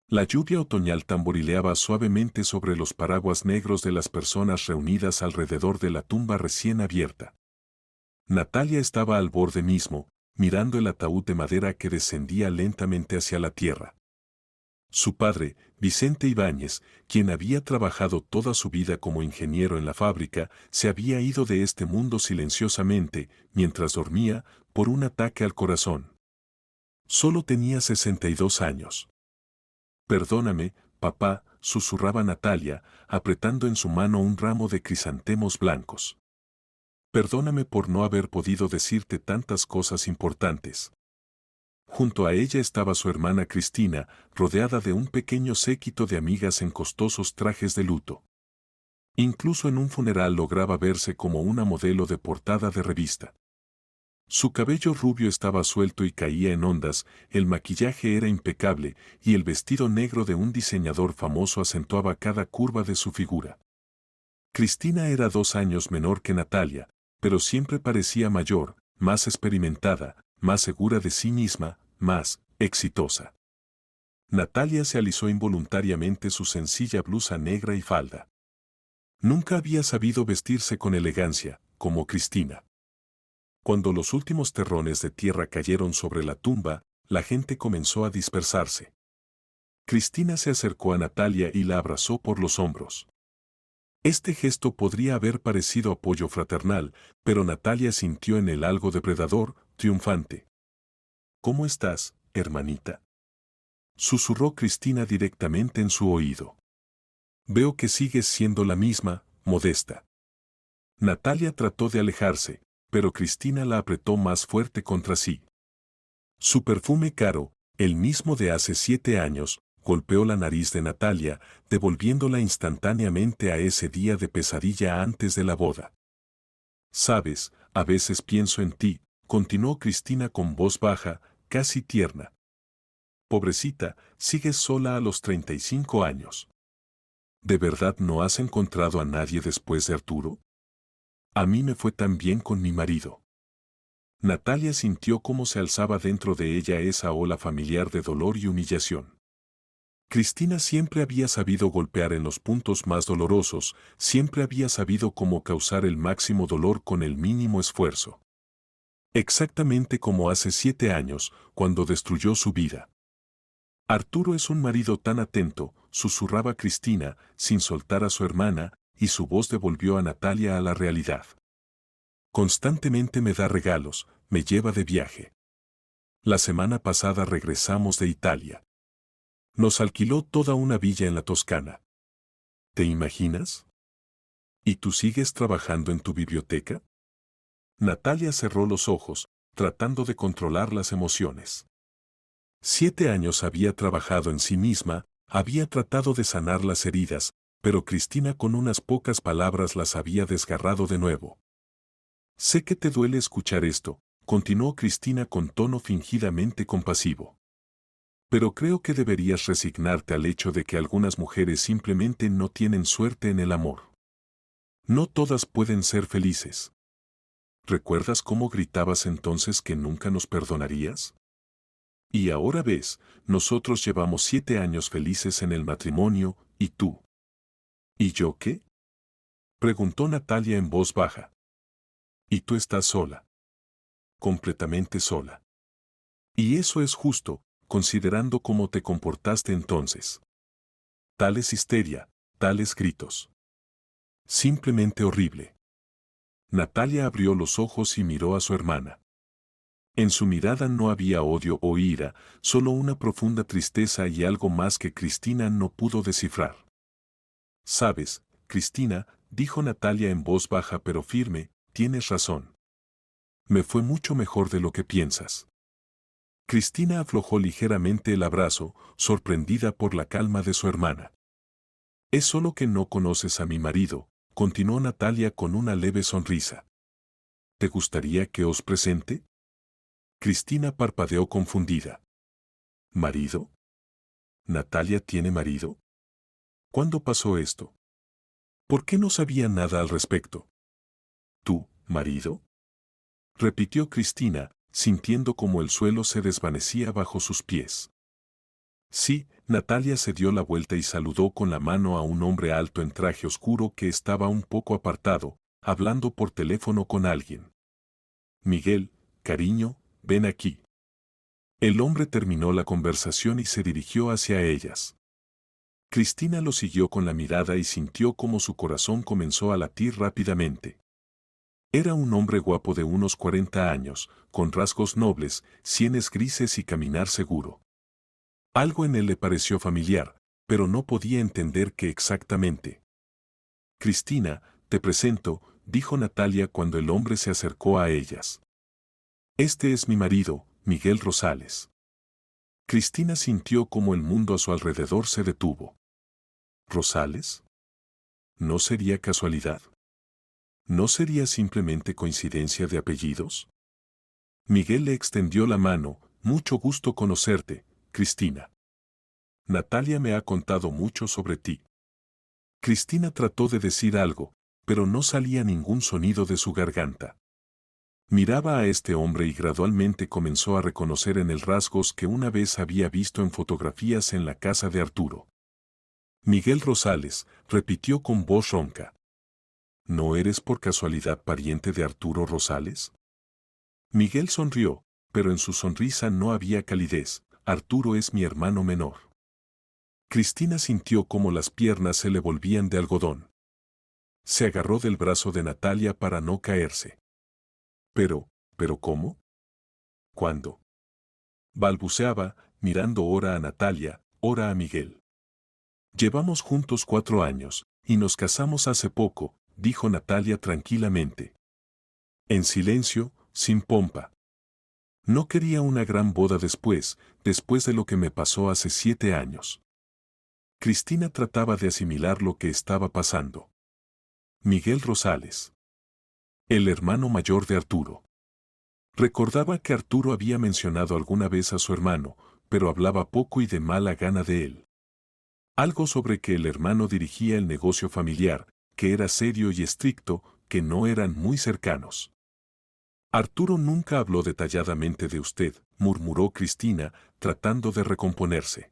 La lluvia otoñal tamborileaba suavemente sobre los paraguas negros de las personas reunidas alrededor de la tumba recién abierta. Natalia estaba al borde mismo, mirando el ataúd de madera que descendía lentamente hacia la tierra. Su padre, Vicente Ibáñez, quien había trabajado toda su vida como ingeniero en la fábrica, se había ido de este mundo silenciosamente, mientras dormía, por un ataque al corazón. Solo tenía 62 años. Perdóname, papá, susurraba Natalia, apretando en su mano un ramo de crisantemos blancos. Perdóname por no haber podido decirte tantas cosas importantes. Junto a ella estaba su hermana Cristina, rodeada de un pequeño séquito de amigas en costosos trajes de luto. Incluso en un funeral lograba verse como una modelo de portada de revista. Su cabello rubio estaba suelto y caía en ondas, el maquillaje era impecable y el vestido negro de un diseñador famoso acentuaba cada curva de su figura. Cristina era 2 años menor que Natalia, pero siempre parecía mayor, más experimentada, más segura de sí misma, más exitosa. Natalia se alisó involuntariamente su sencilla blusa negra y falda. Nunca había sabido vestirse con elegancia, como Cristina. Cuando los últimos terrones de tierra cayeron sobre la tumba, la gente comenzó a dispersarse. Cristina se acercó a Natalia y la abrazó por los hombros. Este gesto podría haber parecido apoyo fraternal, pero Natalia sintió en él algo depredador, triunfante. ¿Cómo estás, hermanita?, susurró Cristina directamente en su oído. Veo que sigues siendo la misma, modesta. Natalia trató de alejarse, pero Cristina la apretó más fuerte contra sí. Su perfume caro, el mismo de hace 7 años, golpeó la nariz de Natalia, devolviéndola instantáneamente a ese día de pesadilla antes de la boda. Sabes, a veces pienso en ti, continuó Cristina con voz baja, casi tierna. Pobrecita, sigues sola a los 35 años. ¿De verdad no has encontrado a nadie después de Arturo? A mí me fue tan bien con mi marido. Natalia sintió cómo se alzaba dentro de ella esa ola familiar de dolor y humillación. Cristina siempre había sabido golpear en los puntos más dolorosos, siempre había sabido cómo causar el máximo dolor con el mínimo esfuerzo. Exactamente como hace 7 años, cuando destruyó su vida. Arturo es un marido tan atento, susurraba Cristina, sin soltar a su hermana, y su voz devolvió a Natalia a la realidad. Constantemente me da regalos, me lleva de viaje. La semana pasada regresamos de Italia. Nos alquiló toda una villa en la Toscana. ¿Te imaginas? ¿Y tú sigues trabajando en tu biblioteca? Natalia cerró los ojos, tratando de controlar las emociones. 7 años había trabajado en sí misma, había tratado de sanar las heridas, pero Cristina con unas pocas palabras las había desgarrado de nuevo. Sé que te duele escuchar esto, continuó Cristina con tono fingidamente compasivo. Pero creo que deberías resignarte al hecho de que algunas mujeres simplemente no tienen suerte en el amor. No todas pueden ser felices. ¿Recuerdas cómo gritabas entonces que nunca nos perdonarías? Y ahora ves, nosotros llevamos 7 años felices en el matrimonio, ¿y tú? ¿Y yo qué?, preguntó Natalia en voz baja. Y tú estás sola. Completamente sola. Y eso es justo, considerando cómo te comportaste entonces. Tales histeria, tales gritos. Simplemente horrible. Natalia abrió los ojos y miró a su hermana. En su mirada no había odio o ira, solo una profunda tristeza y algo más que Cristina no pudo descifrar. Sabes, Cristina, dijo Natalia en voz baja pero firme, tienes razón. Me fue mucho mejor de lo que piensas. Cristina aflojó ligeramente el abrazo, sorprendida por la calma de su hermana. Es solo que no conoces a mi marido, continuó Natalia con una leve sonrisa. ¿Te gustaría que os presente? Cristina parpadeó confundida. ¿Marido? ¿Natalia tiene marido? ¿Cuándo pasó esto? ¿Por qué no sabía nada al respecto? ¿Tú, marido?, repitió Cristina, sintiendo como el suelo se desvanecía bajo sus pies. Sí, Natalia se dio la vuelta y saludó con la mano a un hombre alto en traje oscuro que estaba un poco apartado, hablando por teléfono con alguien. Miguel, cariño, ven aquí. El hombre terminó la conversación y se dirigió hacia ellas. Cristina lo siguió con la mirada y sintió como su corazón comenzó a latir rápidamente. Era un hombre guapo de unos 40 años, con rasgos nobles, sienes grises y caminar seguro. Algo en él le pareció familiar, pero no podía entender qué exactamente. Cristina, te presento, dijo Natalia cuando el hombre se acercó a ellas. Este es mi marido, Miguel Rosales. Cristina sintió como el mundo a su alrededor se detuvo. ¿Rosales? ¿No sería casualidad? ¿No sería simplemente coincidencia de apellidos? Miguel le extendió la mano, mucho gusto conocerte, Cristina. Natalia me ha contado mucho sobre ti. Cristina trató de decir algo, pero no salía ningún sonido de su garganta. Miraba a este hombre y gradualmente comenzó a reconocer en él rasgos que una vez había visto en fotografías en la casa de Arturo. Miguel Rosales, repitió con voz ronca. ¿No eres por casualidad pariente de Arturo Rosales? Miguel sonrió, pero en su sonrisa no había calidez. Arturo es mi hermano menor. Cristina sintió como las piernas se le volvían de algodón. Se agarró del brazo de Natalia para no caerse. ¿Pero cómo? ¿Cuándo? Balbuceaba, mirando ora a Natalia, ora a Miguel. Llevamos juntos 4 años, y nos casamos hace poco, dijo Natalia tranquilamente. En silencio, sin pompa. No quería una gran boda después de lo que me pasó hace 7 años. Cristina trataba de asimilar lo que estaba pasando. Miguel Rosales. El hermano mayor de Arturo. Recordaba que Arturo había mencionado alguna vez a su hermano, pero hablaba poco y de mala gana de él. Algo sobre que el hermano dirigía el negocio familiar, que era serio y estricto, que no eran muy cercanos. Arturo nunca habló detalladamente de usted, murmuró Cristina, tratando de recomponerse.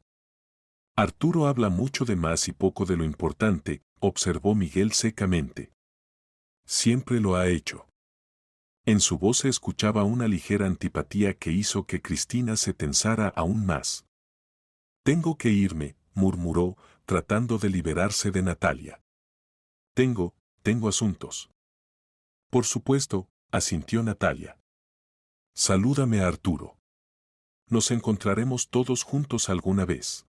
Arturo habla mucho de más y poco de lo importante, observó Miguel secamente. Siempre lo ha hecho. En su voz se escuchaba una ligera antipatía que hizo que Cristina se tensara aún más. Tengo que irme, murmuró, tratando de liberarse de Natalia. Tengo asuntos. Por supuesto, asintió Natalia. Salúdame a Arturo. Nos encontraremos todos juntos alguna vez.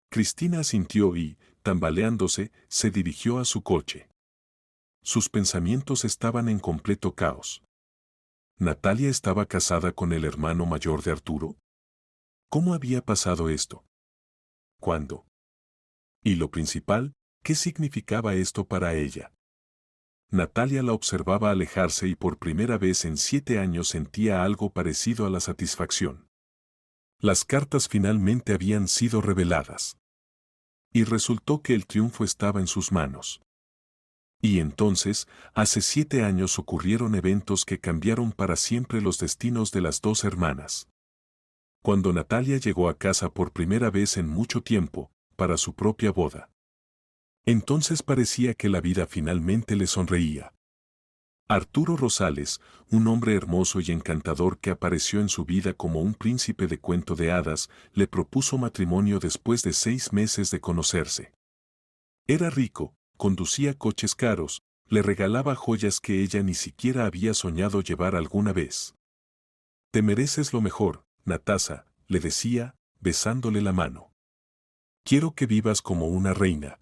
Cristina asintió y, tambaleándose, se dirigió a su coche. Sus pensamientos estaban en completo caos. ¿Natalia estaba casada con el hermano mayor de Arturo? ¿Cómo había pasado esto? ¿Cuándo? Y lo principal, ¿qué significaba esto para ella? Natalia la observaba alejarse y por primera vez en 7 años sentía algo parecido a la satisfacción. Las cartas finalmente habían sido reveladas. Y resultó que el triunfo estaba en sus manos. Y entonces, hace 7 años ocurrieron eventos que cambiaron para siempre los destinos de las dos hermanas. Cuando Natalia llegó a casa por primera vez en mucho tiempo, para su propia boda. Entonces parecía que la vida finalmente le sonreía. Arturo Rosales, un hombre hermoso y encantador que apareció en su vida como un príncipe de cuento de hadas, le propuso matrimonio después de 6 meses de conocerse. Era rico, conducía coches caros, le regalaba joyas que ella ni siquiera había soñado llevar alguna vez. Te mereces lo mejor, Natasa, le decía, besándole la mano. Quiero que vivas como una reina.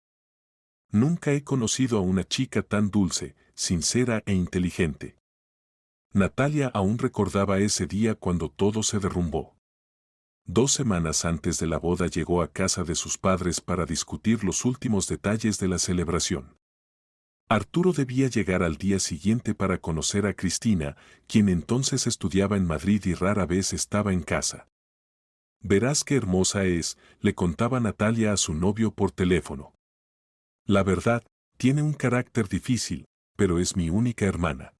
Nunca he conocido a una chica tan dulce, sincera e inteligente. Natalia aún recordaba ese día cuando todo se derrumbó. 2 semanas antes de la boda llegó a casa de sus padres para discutir los últimos detalles de la celebración. Arturo debía llegar al día siguiente para conocer a Cristina, quien entonces estudiaba en Madrid y rara vez estaba en casa. Verás qué hermosa es, le contaba Natalia a su novio por teléfono. La verdad, tiene un carácter difícil, pero es mi única hermana.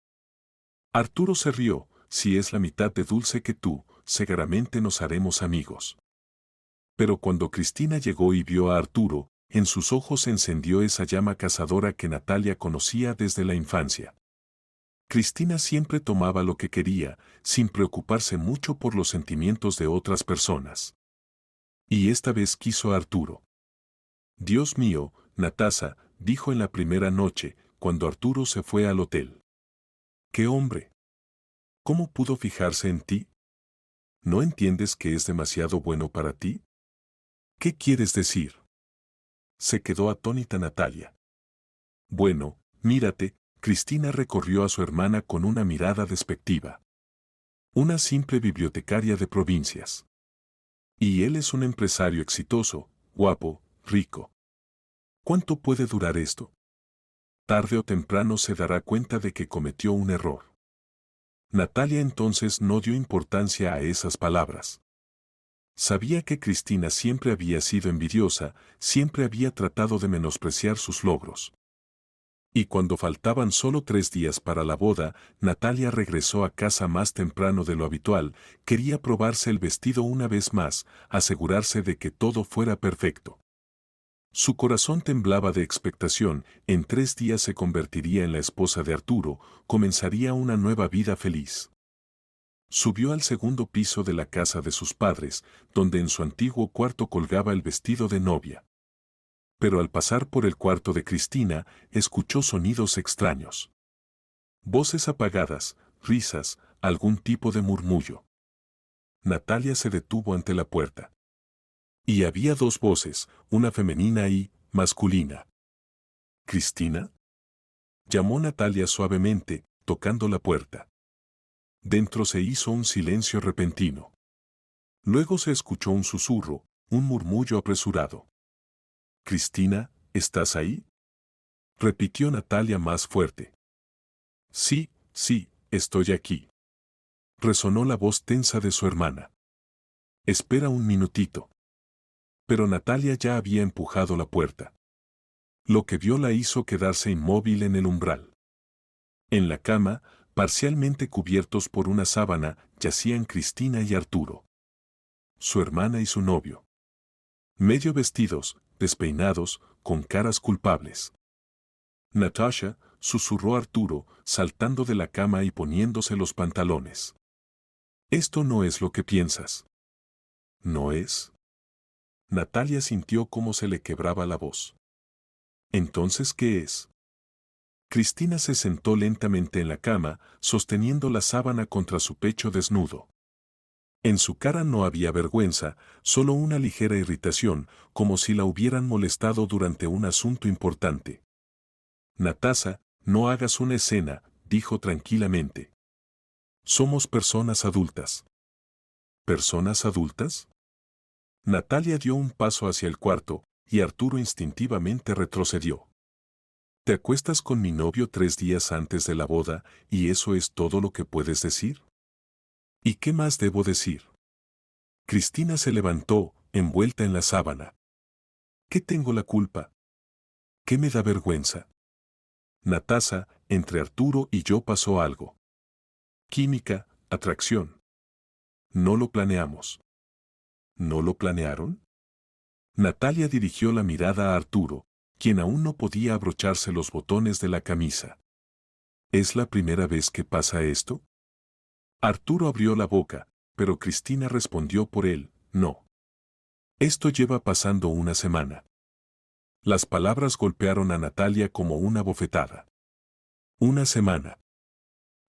Arturo se rió, si es la mitad de dulce que tú, seguramente nos haremos amigos. Pero cuando Cristina llegó y vio a Arturo, en sus ojos se encendió esa llama cazadora que Natalia conocía desde la infancia. Cristina siempre tomaba lo que quería, sin preocuparse mucho por los sentimientos de otras personas. Y esta vez quiso a Arturo. Dios mío, Natasa, dijo en la primera noche, cuando Arturo se fue al hotel. ¡Qué hombre! ¿Cómo pudo fijarse en ti? ¿No entiendes que es demasiado bueno para ti? ¿Qué quieres decir? Se quedó atónita Natalia. Bueno, mírate, Cristina recorrió a su hermana con una mirada despectiva. Una simple bibliotecaria de provincias. Y él es un empresario exitoso, guapo, rico. ¿Cuánto puede durar esto? Tarde o temprano se dará cuenta de que cometió un error. Natalia entonces no dio importancia a esas palabras. Sabía que Cristina siempre había sido envidiosa, siempre había tratado de menospreciar sus logros. Y cuando faltaban solo 3 días para la boda, Natalia regresó a casa más temprano de lo habitual, quería probarse el vestido una vez más, asegurarse de que todo fuera perfecto. Su corazón temblaba de expectación, en 3 días se convertiría en la esposa de Arturo, comenzaría una nueva vida feliz. Subió al segundo piso de la casa de sus padres, donde en su antiguo cuarto colgaba el vestido de novia. Pero al pasar por el cuarto de Cristina, escuchó sonidos extraños. Voces apagadas, risas, algún tipo de murmullo. Natalia se detuvo ante la puerta. Y había 2 voces, una femenina y masculina. ¿Cristina? Llamó Natalia suavemente, tocando la puerta. Dentro se hizo un silencio repentino. Luego se escuchó un susurro, un murmullo apresurado. «Cristina, ¿estás ahí?», repitió Natalia más fuerte. «Sí, sí, estoy aquí», resonó la voz tensa de su hermana. «Espera un minutito». Pero Natalia ya había empujado la puerta. Lo que vio la hizo quedarse inmóvil en el umbral. En la cama, parcialmente cubiertos por una sábana, yacían Cristina y Arturo. Su hermana y su novio. Medio vestidos, despeinados, con caras culpables. «Natasha», susurró Arturo, saltando de la cama y poniéndose los pantalones. «Esto no es lo que piensas». «¿No es?». Natalia sintió cómo se le quebraba la voz. «¿Entonces qué es?». Cristina se sentó lentamente en la cama, sosteniendo la sábana contra su pecho desnudo. En su cara no había vergüenza, solo una ligera irritación, como si la hubieran molestado durante un asunto importante. «Natasa, no hagas una escena», dijo tranquilamente. «Somos personas adultas». ¿Personas adultas? Natalia dio un paso hacia el cuarto, y Arturo instintivamente retrocedió. «¿Te acuestas con mi novio 3 días antes de la boda, y eso es todo lo que puedes decir?». «¿Y qué más debo decir?». Cristina se levantó, envuelta en la sábana. «¿Qué tengo la culpa? ¿Qué me da vergüenza?». «Natasa, entre Arturo y yo pasó algo. Química, atracción. No lo planeamos». ¿No lo planearon?». Natalia dirigió la mirada a Arturo, quien aún no podía abrocharse los botones de la camisa. «¿Es la primera vez que pasa esto?». Arturo abrió la boca, pero Cristina respondió por él: «No. Esto lleva pasando una semana». Las palabras golpearon a Natalia como una bofetada. Una semana.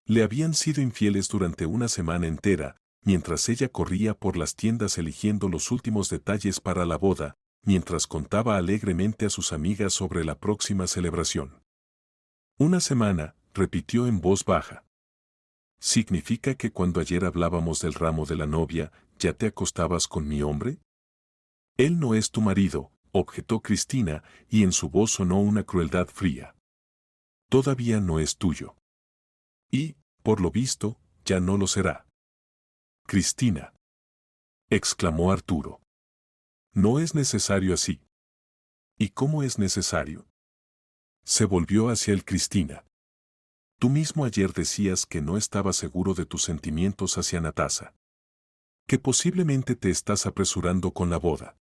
Le habían sido infieles durante una semana entera, mientras ella corría por las tiendas eligiendo los últimos detalles para la boda, mientras contaba alegremente a sus amigas sobre la próxima celebración. «Una semana», repitió en voz baja. «¿Significa que cuando ayer hablábamos del ramo de la novia, ya te acostabas con mi hombre?». «Él no es tu marido», objetó Cristina, y en su voz sonó una crueldad fría. «Todavía no es tuyo. Y, por lo visto, ya no lo será». «Cristina», exclamó Arturo. «No es necesario así». «¿Y cómo es necesario?». Se volvió hacia él Cristina. «Tú mismo ayer decías que no estabas seguro de tus sentimientos hacia Natasa». Que posiblemente te estás apresurando con la boda.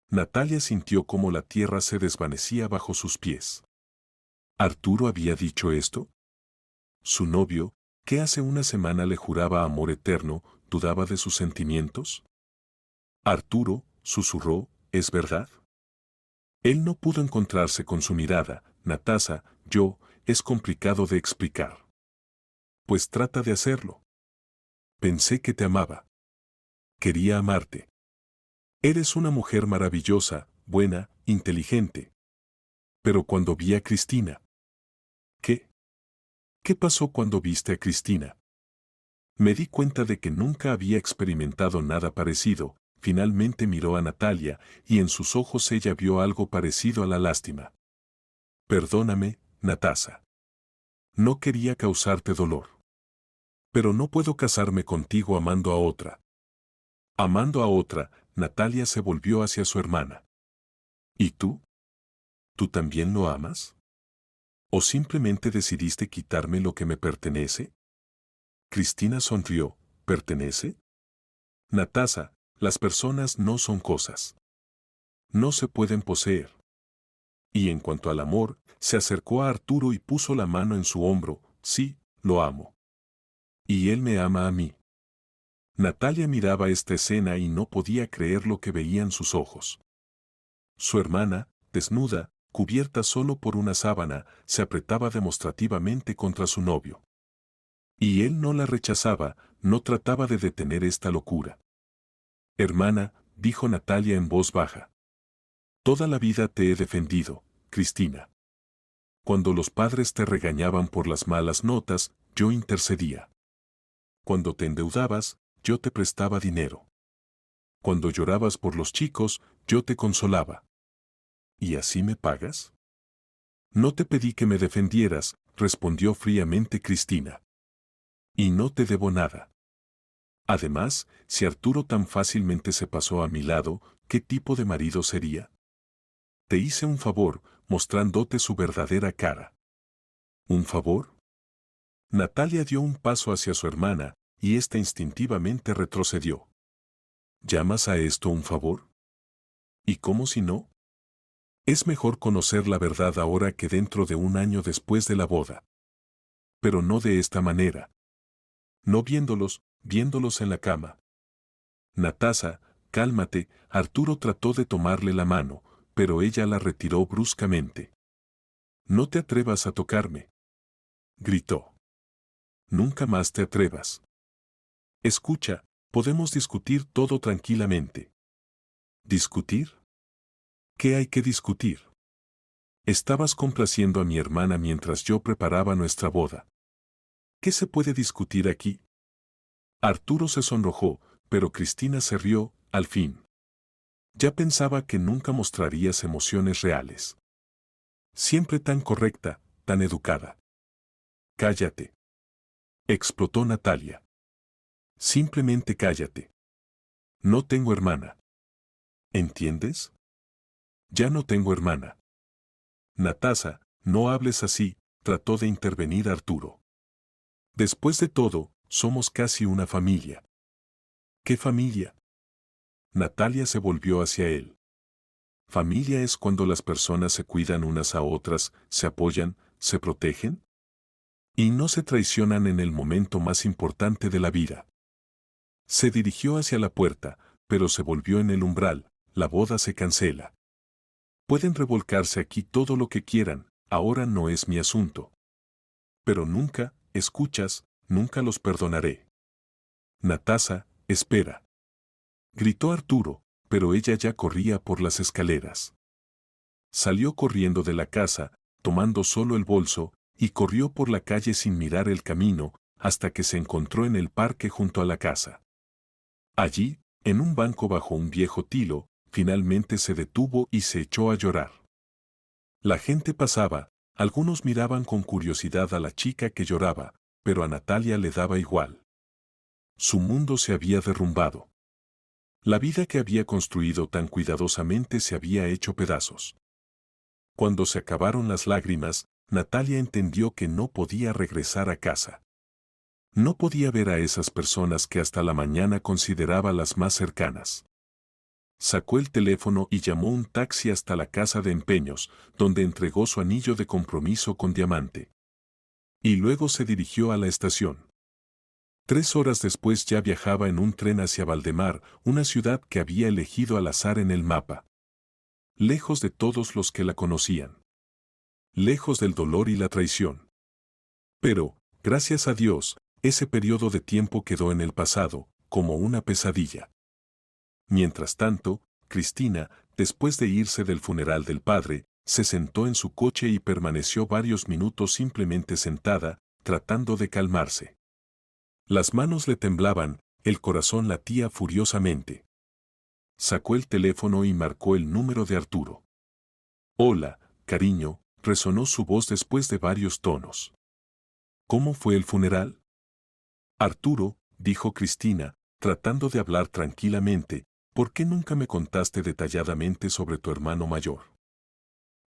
Natalia sintió cómo la tierra se desvanecía bajo sus pies. ¿Arturo había dicho esto? Su novio, que hace una semana le juraba amor eterno, dudaba de sus sentimientos. Arturo, susurró, ¿es verdad? Él no pudo encontrarse con su mirada. Natasa, es complicado de explicar. Pues trata de hacerlo. Pensé que te amaba. Quería amarte. Eres una mujer maravillosa, buena, inteligente. Pero cuando vi a Cristina... ¿Qué? ¿Qué pasó cuando viste a Cristina? Me di cuenta de que nunca había experimentado nada parecido. Finalmente miró a Natalia, y en sus ojos ella vio algo parecido a la lástima. Perdóname, Natasa. No quería causarte dolor. Pero no puedo casarme contigo amando a otra. Amando a otra, Natalia se volvió hacia su hermana. ¿Y tú? ¿Tú también lo amas? ¿O simplemente decidiste quitarme lo que me pertenece? Cristina sonrió. ¿Pertenece? Natasa, las personas no son cosas. No se pueden poseer. Y en cuanto al amor, se acercó a Arturo y puso la mano en su hombro. Sí, lo amo. Y él me ama a mí. Natalia miraba esta escena y no podía creer lo que veían sus ojos. Su hermana, desnuda, cubierta solo por una sábana, se apretaba demostrativamente contra su novio. Y él no la rechazaba, no trataba de detener esta locura. Hermana, dijo Natalia en voz baja. Toda la vida te he defendido, Cristina. Cuando los padres te regañaban por las malas notas, yo intercedía. Cuando te endeudabas, yo te prestaba dinero. Cuando llorabas por los chicos, yo te consolaba. ¿Y así me pagas? No te pedí que me defendieras, respondió fríamente Cristina. Y no te debo nada. Además, si Arturo tan fácilmente se pasó a mi lado, ¿qué tipo de marido sería? Te hice un favor, mostrándote su verdadera cara. ¿Un favor? Natalia dio un paso hacia su hermana, y ésta instintivamente retrocedió. ¿Llamas a esto un favor? ¿Y cómo si no? Es mejor conocer la verdad ahora que dentro de un año después de la boda. Pero no de esta manera. No viéndolos en la cama. Natasa, cálmate, Arturo trató de tomarle la mano, pero ella la retiró bruscamente. No te atrevas a tocarme. Gritó. Nunca más te atrevas. Escucha, podemos discutir todo tranquilamente. ¿Discutir? ¿Qué hay que discutir? Estabas complaciendo a mi hermana mientras yo preparaba nuestra boda. ¿Qué se puede discutir aquí? Arturo se sonrojó, pero Cristina se rió, al fin. Ya pensaba que nunca mostrarías emociones reales. Siempre tan correcta, tan educada. Cállate. Explotó Natalia. Simplemente cállate. No tengo hermana. ¿Entiendes? Ya no tengo hermana. Natasa, no hables así, trató de intervenir Arturo. Después de todo, somos casi una familia. ¿Qué familia? Natalia se volvió hacia él. ¿Familia es cuando las personas se cuidan unas a otras, se apoyan, se protegen? Y no se traicionan en el momento más importante de la vida. Se dirigió hacia la puerta, pero se volvió en el umbral. La boda se cancela. Pueden revolcarse aquí todo lo que quieran, ahora no es mi asunto. Pero nunca, escuchas, nunca los perdonaré. Natasa, espera. Gritó Arturo, pero ella ya corría por las escaleras. Salió corriendo de la casa, tomando solo el bolso, y corrió por la calle sin mirar el camino, hasta que se encontró en el parque junto a la casa. Allí, en un banco bajo un viejo tilo, finalmente se detuvo y se echó a llorar. La gente pasaba, algunos miraban con curiosidad a la chica que lloraba, pero a Natalia le daba igual. Su mundo se había derrumbado. La vida que había construido tan cuidadosamente se había hecho pedazos. Cuando se acabaron las lágrimas, Natalia entendió que no podía regresar a casa. No podía ver a esas personas que hasta la mañana consideraba las más cercanas. Sacó el teléfono y llamó un taxi hasta la casa de empeños, donde entregó su anillo de compromiso con diamante. Y luego se dirigió a la estación. 3 horas después ya viajaba en un tren hacia Valdemar, una ciudad que había elegido al azar en el mapa. Lejos de todos los que la conocían. Lejos del dolor y la traición. Pero, gracias a Dios, ese periodo de tiempo quedó en el pasado, como una pesadilla. Mientras tanto, Cristina, después de irse del funeral del padre, se sentó en su coche y permaneció varios minutos simplemente sentada, tratando de calmarse. Las manos le temblaban, el corazón latía furiosamente. Sacó el teléfono y marcó el número de Arturo. «Hola, cariño», resonó su voz después de varios tonos. «¿Cómo fue el funeral?» «Arturo», dijo Cristina, tratando de hablar tranquilamente, «¿por qué nunca me contaste detalladamente sobre tu hermano mayor?»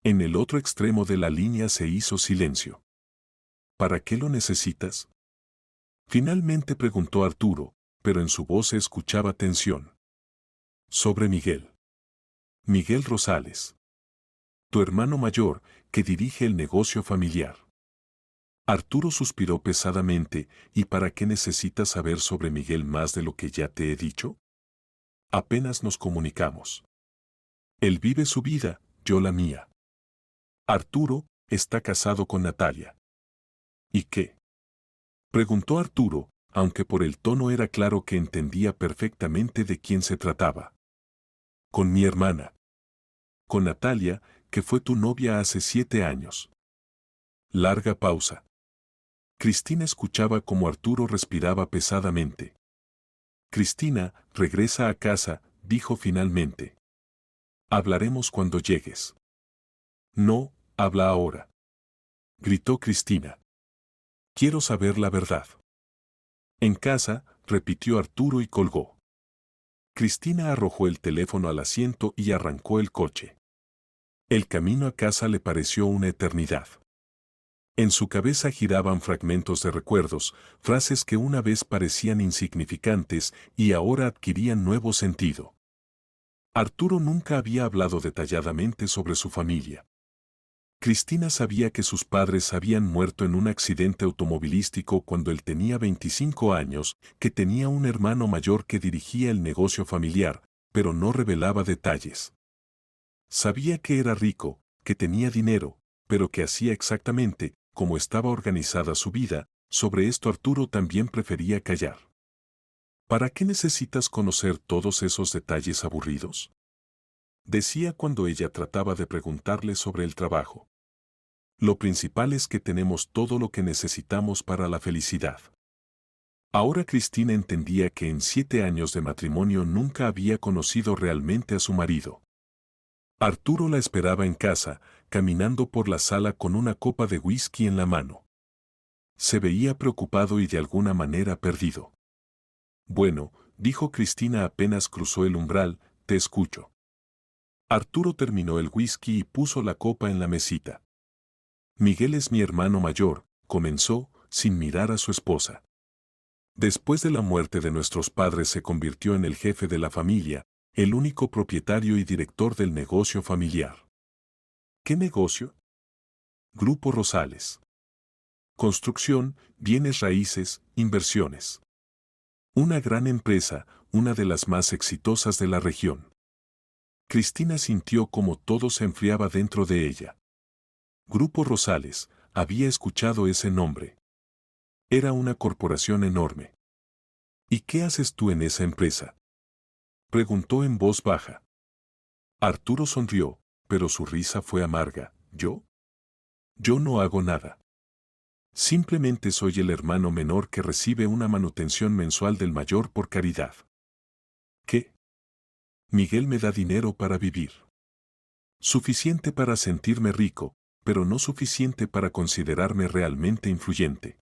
En el otro extremo de la línea se hizo silencio. «¿Para qué lo necesitas?» Finalmente preguntó Arturo, pero en su voz se escuchaba tensión. «Sobre Miguel. Miguel Rosales. Tu hermano mayor, que dirige el negocio familiar». Arturo suspiró pesadamente. «¿Y para qué necesitas saber sobre Miguel más de lo que ya te he dicho? Apenas nos comunicamos. Él vive su vida, yo la mía. Arturo está casado con Natalia». «¿Y qué?», preguntó Arturo, aunque por el tono era claro que entendía perfectamente de quién se trataba. «Con mi hermana. Con Natalia, que fue tu novia hace 7 años». Larga pausa. Cristina escuchaba cómo Arturo respiraba pesadamente. «Cristina, regresa a casa», dijo finalmente. «Hablaremos cuando llegues». «No, habla ahora», gritó Cristina. «Quiero saber la verdad». «En casa», repitió Arturo y colgó. Cristina arrojó el teléfono al asiento y arrancó el coche. El camino a casa le pareció una eternidad. En su cabeza giraban fragmentos de recuerdos, frases que una vez parecían insignificantes y ahora adquirían nuevo sentido. Arturo nunca había hablado detalladamente sobre su familia. Cristina sabía que sus padres habían muerto en un accidente automovilístico cuando él tenía 25 años, que tenía un hermano mayor que dirigía el negocio familiar, pero no revelaba detalles. Sabía que era rico, que tenía dinero, pero que hacía exactamente como estaba organizada su vida. Sobre esto Arturo también prefería callar. «¿Para qué necesitas conocer todos esos detalles aburridos?», decía cuando ella trataba de preguntarle sobre el trabajo. «Lo principal es que tenemos todo lo que necesitamos para la felicidad». Ahora Cristina entendía que en 7 años de matrimonio nunca había conocido realmente a su marido. Arturo la esperaba en casa, caminando por la sala con una copa de whisky en la mano. Se veía preocupado y de alguna manera perdido. «Bueno», dijo Cristina apenas cruzó el umbral, «te escucho». Arturo terminó el whisky y puso la copa en la mesita. «Miguel es mi hermano mayor», comenzó, sin mirar a su esposa. «Después de la muerte de nuestros padres se convirtió en el jefe de la familia, el único propietario y director del negocio familiar». «¿Qué negocio?». «Grupo Rosales. Construcción, bienes raíces, inversiones. Una gran empresa, una de las más exitosas de la región». Cristina sintió como todo se enfriaba dentro de ella. Grupo Rosales, había escuchado ese nombre. Era una corporación enorme. «¿Y qué haces tú en esa empresa?», preguntó en voz baja. Arturo sonrió, pero su risa fue amarga. «¿Yo? Yo no hago nada. Simplemente soy el hermano menor que recibe una manutención mensual del mayor por caridad». «¿Qué?». «Miguel me da dinero para vivir. Suficiente para sentirme rico, pero no suficiente para considerarme realmente influyente.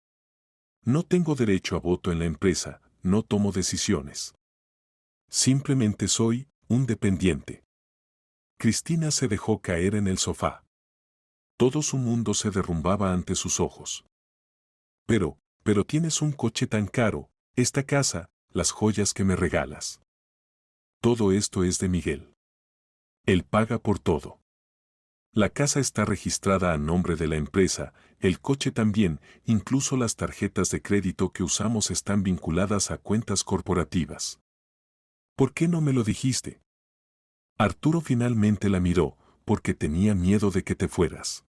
No tengo derecho a voto en la empresa, no tomo decisiones. Simplemente soy un dependiente». Cristina se dejó caer en el sofá. Todo su mundo se derrumbaba ante sus ojos. «Pero, Pero tienes un coche tan caro, esta casa, las joyas que me regalas. Todo esto es de Miguel. Él paga por todo. La casa está registrada a nombre de la empresa, el coche también, incluso las tarjetas de crédito que usamos están vinculadas a cuentas corporativas. ¿Por qué no me lo dijiste? Arturo finalmente la miró, porque tenía miedo de que te fueras.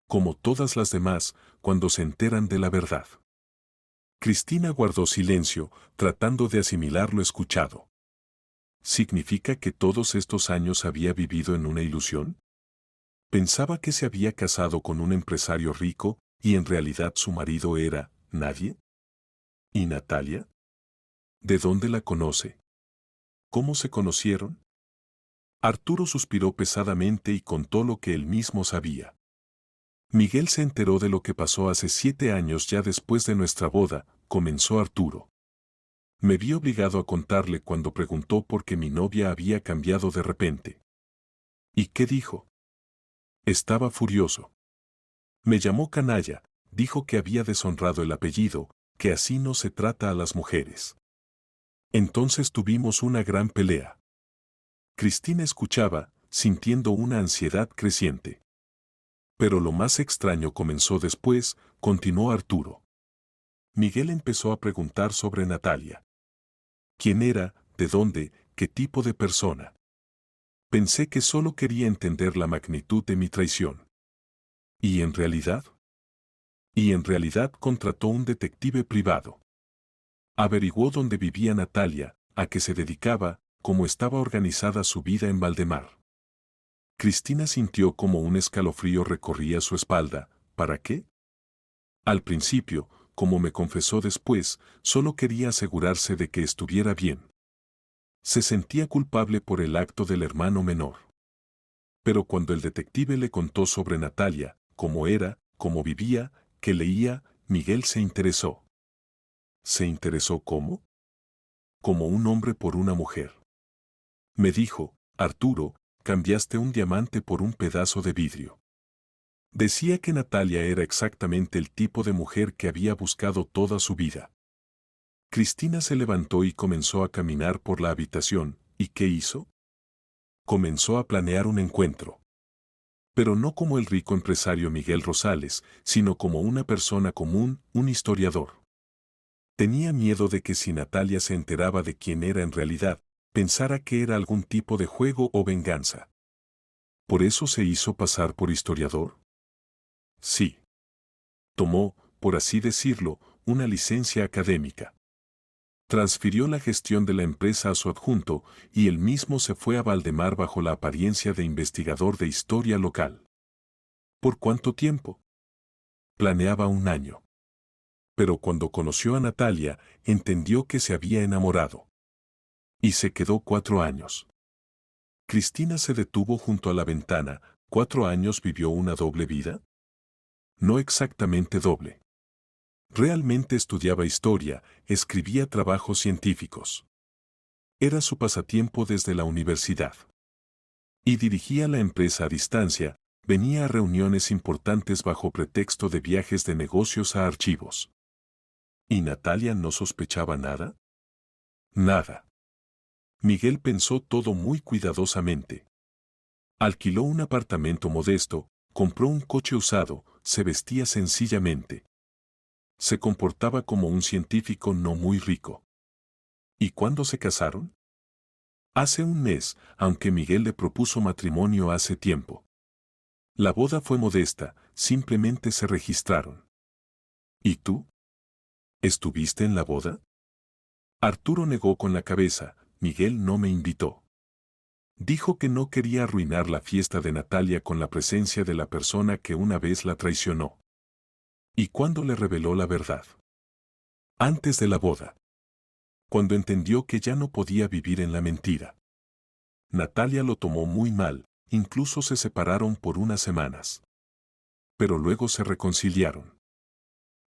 Como todas las demás, cuando se enteran de la verdad. Cristina guardó silencio, tratando de asimilar lo escuchado. ¿Significa que todos estos años había vivido en una ilusión? Pensaba que se había casado con un empresario rico, y en realidad su marido era nadie. ¿Y Natalia? ¿De dónde la conoce? ¿Cómo se conocieron? Arturo suspiró pesadamente y contó lo que él mismo sabía. Miguel se enteró de lo que pasó hace 7 años ya después de nuestra boda, comenzó Arturo. Me vi obligado a contarle cuando preguntó por qué mi novia había cambiado de repente. ¿Y qué dijo? Estaba furioso. Me llamó canalla, dijo que había deshonrado el apellido, que así no se trata a las mujeres. Entonces tuvimos una gran pelea. Cristina escuchaba, sintiendo una ansiedad creciente. Pero lo más extraño comenzó después, continuó Arturo. Miguel empezó a preguntar sobre Natalia. ¿Quién era, de dónde, qué tipo de persona? Pensé que solo quería entender la magnitud de mi traición. ¿Y en realidad? Y en realidad contrató un detective privado. Averiguó dónde vivía Natalia, a qué se dedicaba, cómo estaba organizada su vida en Valdemar. Cristina sintió como un escalofrío recorría su espalda. ¿Para qué? Al principio, como me confesó después, solo quería asegurarse de que estuviera bien. Se sentía culpable por el acto del hermano menor. Pero cuando el detective le contó sobre Natalia, cómo era, cómo vivía, qué leía, Miguel se interesó. ¿Se interesó cómo? Como un hombre por una mujer. Me dijo, Arturo, cambiaste un diamante por un pedazo de vidrio. Decía que Natalia era exactamente el tipo de mujer que había buscado toda su vida. Cristina se levantó y comenzó a caminar por la habitación. ¿Y qué hizo? Comenzó a planear un encuentro. Pero no como el rico empresario Miguel Rosales, sino como una persona común, un historiador. Tenía miedo de que si Natalia se enteraba de quién era en realidad, pensara que era algún tipo de juego o venganza. ¿Por eso se hizo pasar por historiador? Sí. Tomó, por así decirlo, una licencia académica. Transfirió la gestión de la empresa a su adjunto y él mismo se fue a Valdemar bajo la apariencia de investigador de historia local. ¿Por cuánto tiempo? Planeaba 1 año. Pero cuando conoció a Natalia, entendió que se había enamorado. Y se quedó 4 años. Cristina se detuvo junto a la ventana. ¿4 años vivió una doble vida? No exactamente doble. Realmente estudiaba historia, escribía trabajos científicos. Era su pasatiempo desde la universidad. Y dirigía la empresa a distancia, venía a reuniones importantes bajo pretexto de viajes de negocios a archivos. ¿Y Natalia no sospechaba nada? Nada. Miguel pensó todo muy cuidadosamente. Alquiló un apartamento modesto, compró un coche usado, se vestía sencillamente. Se comportaba como un científico no muy rico. ¿Y cuándo se casaron? Hace 1 mes, aunque Miguel le propuso matrimonio hace tiempo. La boda fue modesta, simplemente se registraron. ¿Y tú? ¿Estuviste en la boda? Arturo negó con la cabeza, Miguel no me invitó. Dijo que no quería arruinar la fiesta de Natalia con la presencia de la persona que una vez la traicionó. ¿Y cuándo le reveló la verdad? Antes de la boda. Cuando entendió que ya no podía vivir en la mentira. Natalia lo tomó muy mal, incluso se separaron por unas semanas. Pero luego se reconciliaron.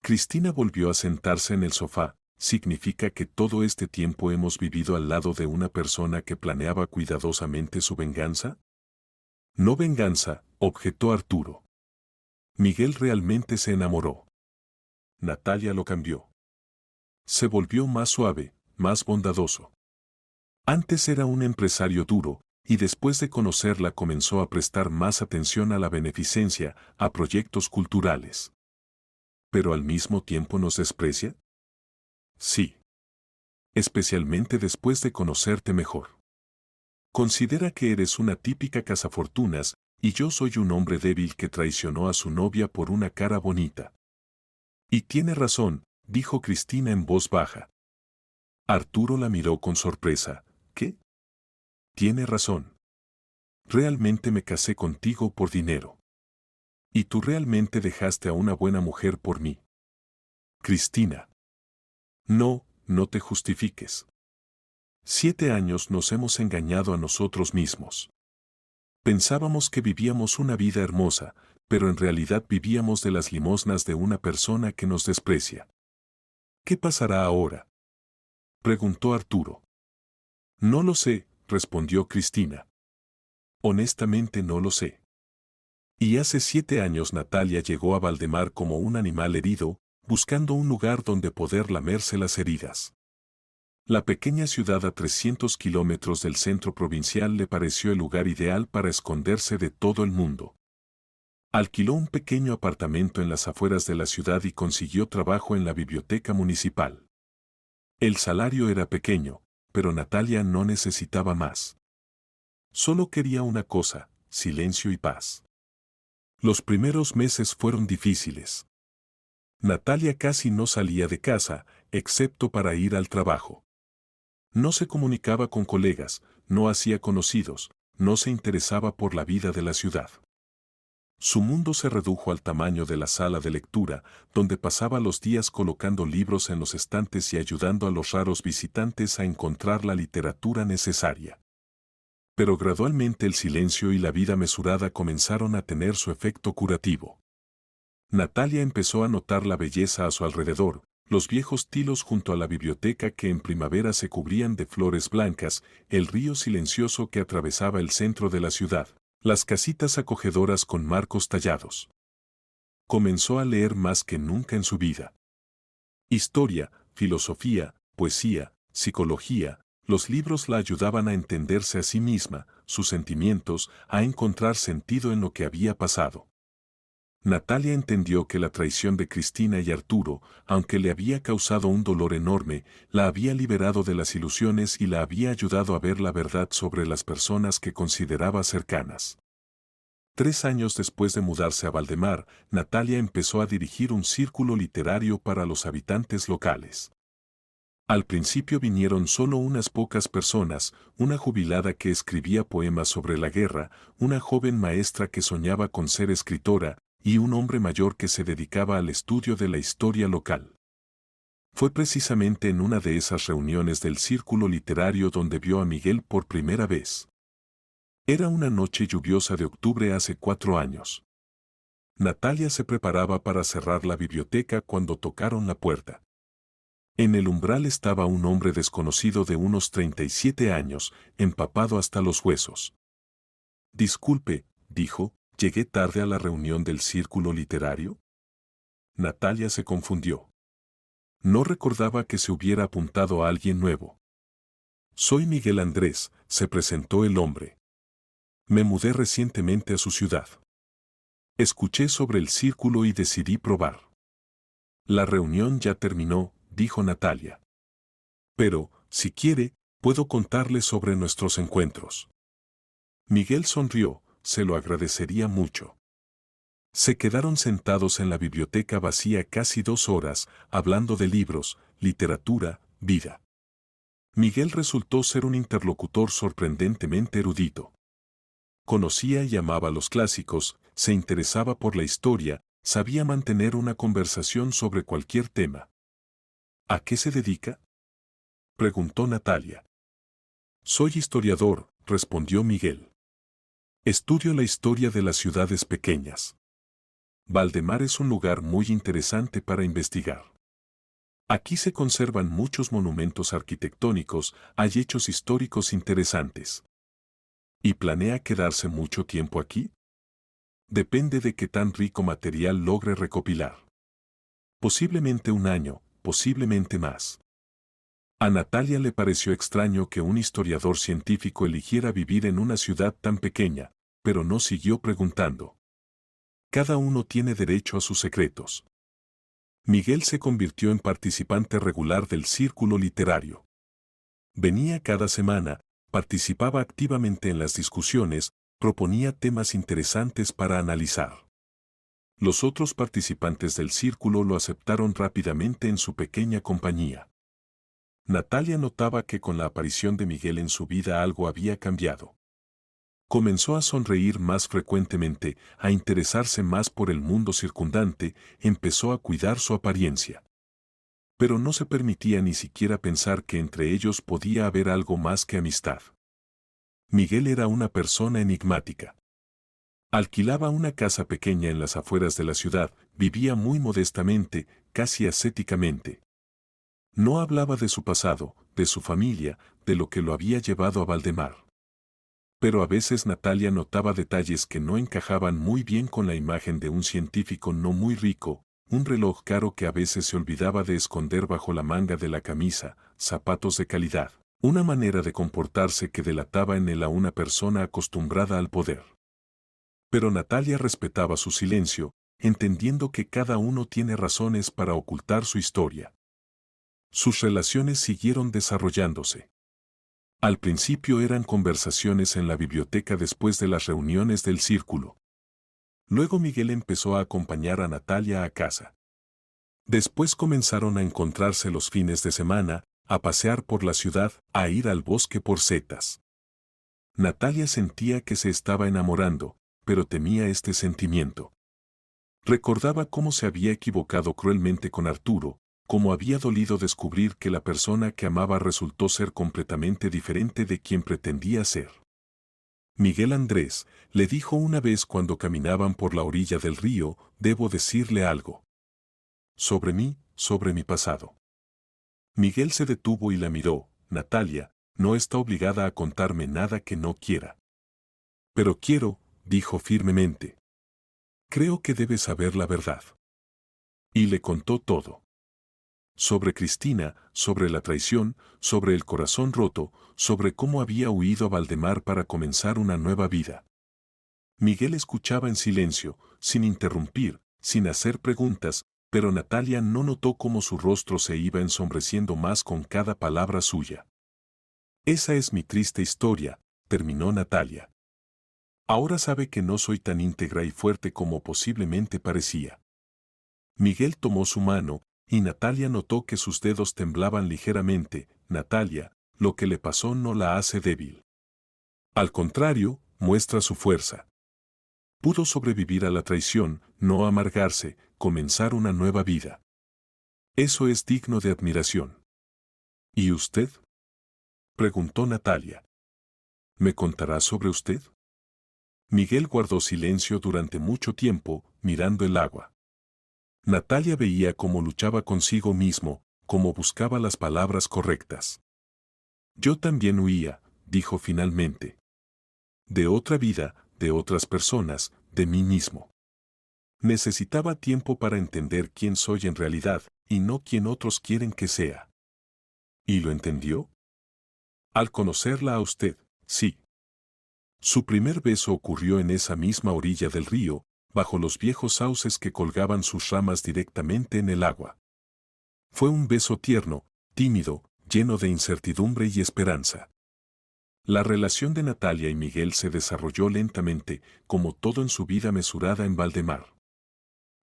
Cristina volvió a sentarse en el sofá. ¿Significa que todo este tiempo hemos vivido al lado de una persona que planeaba cuidadosamente su venganza? No venganza, objetó Arturo. Miguel realmente se enamoró. Natalia lo cambió. Se volvió más suave, más bondadoso. Antes era un empresario duro, y después de conocerla comenzó a prestar más atención a la beneficencia, a proyectos culturales. ¿Pero al mismo tiempo nos desprecia? Sí. Especialmente después de conocerte mejor. Considera que eres una típica cazafortunas, y yo soy un hombre débil que traicionó a su novia por una cara bonita. Y tiene razón, dijo Cristina en voz baja. Arturo la miró con sorpresa. ¿Qué? Tiene razón. Realmente me casé contigo por dinero. Y tú realmente dejaste a una buena mujer por mí. Cristina. No, no te justifiques. 7 años nos hemos engañado a nosotros mismos. Pensábamos que vivíamos una vida hermosa, pero en realidad vivíamos de las limosnas de una persona que nos desprecia. ¿Qué pasará ahora? Preguntó Arturo. No lo sé, respondió Cristina. Honestamente no lo sé. Y hace 7 años Natalia llegó a Valdemar como un animal herido, buscando un lugar donde poder lamerse las heridas. La pequeña ciudad a 300 kilómetros del centro provincial le pareció el lugar ideal para esconderse de todo el mundo. Alquiló un pequeño apartamento en las afueras de la ciudad y consiguió trabajo en la biblioteca municipal. El salario era pequeño, pero Natalia no necesitaba más. Solo quería una cosa, silencio y paz. Los primeros meses fueron difíciles. Natalia casi no salía de casa, excepto para ir al trabajo. No se comunicaba con colegas, no hacía conocidos, no se interesaba por la vida de la ciudad. Su mundo se redujo al tamaño de la sala de lectura, donde pasaba los días colocando libros en los estantes y ayudando a los raros visitantes a encontrar la literatura necesaria. Pero gradualmente el silencio y la vida mesurada comenzaron a tener su efecto curativo. Natalia empezó a notar la belleza a su alrededor, los viejos tilos junto a la biblioteca que en primavera se cubrían de flores blancas, el río silencioso que atravesaba el centro de la ciudad, las casitas acogedoras con marcos tallados. Comenzó a leer más que nunca en su vida. Historia, filosofía, poesía, psicología, los libros la ayudaban a entenderse a sí misma, sus sentimientos, a encontrar sentido en lo que había pasado. Natalia entendió que la traición de Cristina y Arturo, aunque le había causado un dolor enorme, la había liberado de las ilusiones y la había ayudado a ver la verdad sobre las personas que consideraba cercanas. 3 años después de mudarse a Valdemar, Natalia empezó a dirigir un círculo literario para los habitantes locales. Al principio vinieron solo unas pocas personas, una jubilada que escribía poemas sobre la guerra, una joven maestra que soñaba con ser escritora, y un hombre mayor que se dedicaba al estudio de la historia local. Fue precisamente en una de esas reuniones del círculo literario donde vio a Miguel por primera vez. Era una noche lluviosa de octubre hace 4 años. Natalia se preparaba para cerrar la biblioteca cuando tocaron la puerta. En el umbral estaba un hombre desconocido de unos 37 años, empapado hasta los huesos. Disculpe, dijo, ¿llegué tarde a la reunión del círculo literario? Natalia se confundió. No recordaba que se hubiera apuntado a alguien nuevo. Soy Miguel Andrés, se presentó el hombre. Me mudé recientemente a su ciudad. Escuché sobre el círculo y decidí probar. La reunión ya terminó, dijo Natalia. Pero, si quiere, puedo contarle sobre nuestros encuentros. Miguel sonrió, se lo agradecería mucho. Se quedaron sentados en la biblioteca vacía casi 2 horas, hablando de libros, literatura, vida. Miguel resultó ser un interlocutor sorprendentemente erudito. Conocía y amaba los clásicos, se interesaba por la historia, sabía mantener una conversación sobre cualquier tema. ¿A qué se dedica?, preguntó Natalia. Soy historiador, respondió Miguel. Estudio la historia de las ciudades pequeñas. Valdemar es un lugar muy interesante para investigar. Aquí se conservan muchos monumentos arquitectónicos, hay hechos históricos interesantes. ¿Y planea quedarse mucho tiempo aquí? Depende de qué tan rico material logre recopilar. Posiblemente un año, posiblemente más. A Natalia le pareció extraño que un historiador científico eligiera vivir en una ciudad tan pequeña, pero no siguió preguntando. Cada uno tiene derecho a sus secretos. Miguel se convirtió en participante regular del círculo literario. Venía cada semana, participaba activamente en las discusiones, proponía temas interesantes para analizar. Los otros participantes del círculo lo aceptaron rápidamente en su pequeña compañía. Natalia notaba que con la aparición de Miguel en su vida algo había cambiado. Comenzó a sonreír más frecuentemente, a interesarse más por el mundo circundante, empezó a cuidar su apariencia. Pero no se permitía ni siquiera pensar que entre ellos podía haber algo más que amistad. Miguel era una persona enigmática. Alquilaba una casa pequeña en las afueras de la ciudad, vivía muy modestamente, casi ascéticamente. No hablaba de su pasado, de su familia, de lo que lo había llevado a Valdemar. Pero a veces Natalia notaba detalles que no encajaban muy bien con la imagen de un científico no muy rico, un reloj caro que a veces se olvidaba de esconder bajo la manga de la camisa, zapatos de calidad, una manera de comportarse que delataba en él a una persona acostumbrada al poder. Pero Natalia respetaba su silencio, entendiendo que cada uno tiene razones para ocultar su historia. Sus relaciones siguieron desarrollándose. Al principio eran conversaciones en la biblioteca después de las reuniones del círculo. Luego Miguel empezó a acompañar a Natalia a casa. Después comenzaron a encontrarse los fines de semana, a pasear por la ciudad, a ir al bosque por setas. Natalia sentía que se estaba enamorando, pero temía este sentimiento. Recordaba cómo se había equivocado cruelmente con Arturo, cómo había dolido descubrir que la persona que amaba resultó ser completamente diferente de quien pretendía ser. Miguel Andrés, le dijo una vez cuando caminaban por la orilla del río, debo decirle algo. Sobre mí, sobre mi pasado. Miguel se detuvo y la miró, Natalia, no está obligada a contarme nada que no quiera. Pero quiero, dijo firmemente. Creo que debes saber la verdad. Y le contó todo. Sobre Cristina, sobre la traición, sobre el corazón roto, sobre cómo había huido a Valdemar para comenzar una nueva vida. Miguel escuchaba en silencio, sin interrumpir, sin hacer preguntas, pero Natalia no notó cómo su rostro se iba ensombreciendo más con cada palabra suya. Esa es mi triste historia, terminó Natalia. Ahora sabe que no soy tan íntegra y fuerte como posiblemente parecía. Miguel tomó su mano, y Natalia notó que sus dedos temblaban ligeramente. Natalia, lo que le pasó no la hace débil. Al contrario, muestra su fuerza. Pudo sobrevivir a la traición, no amargarse, comenzar una nueva vida. Eso es digno de admiración. ¿Y usted? Preguntó Natalia. ¿Me contará sobre usted? Miguel guardó silencio durante mucho tiempo, mirando el agua. Natalia veía cómo luchaba consigo mismo, cómo buscaba las palabras correctas. Yo también huía, dijo finalmente. De otra vida, de otras personas, de mí mismo. Necesitaba tiempo para entender quién soy en realidad, y no quién otros quieren que sea. ¿Y lo entendió? Al conocerla a usted, sí. Su primer beso ocurrió en esa misma orilla del río, bajo los viejos sauces que colgaban sus ramas directamente en el agua. Fue un beso tierno, tímido, lleno de incertidumbre y esperanza. La relación de Natalia y Miguel se desarrolló lentamente, como todo en su vida mesurada en Valdemar.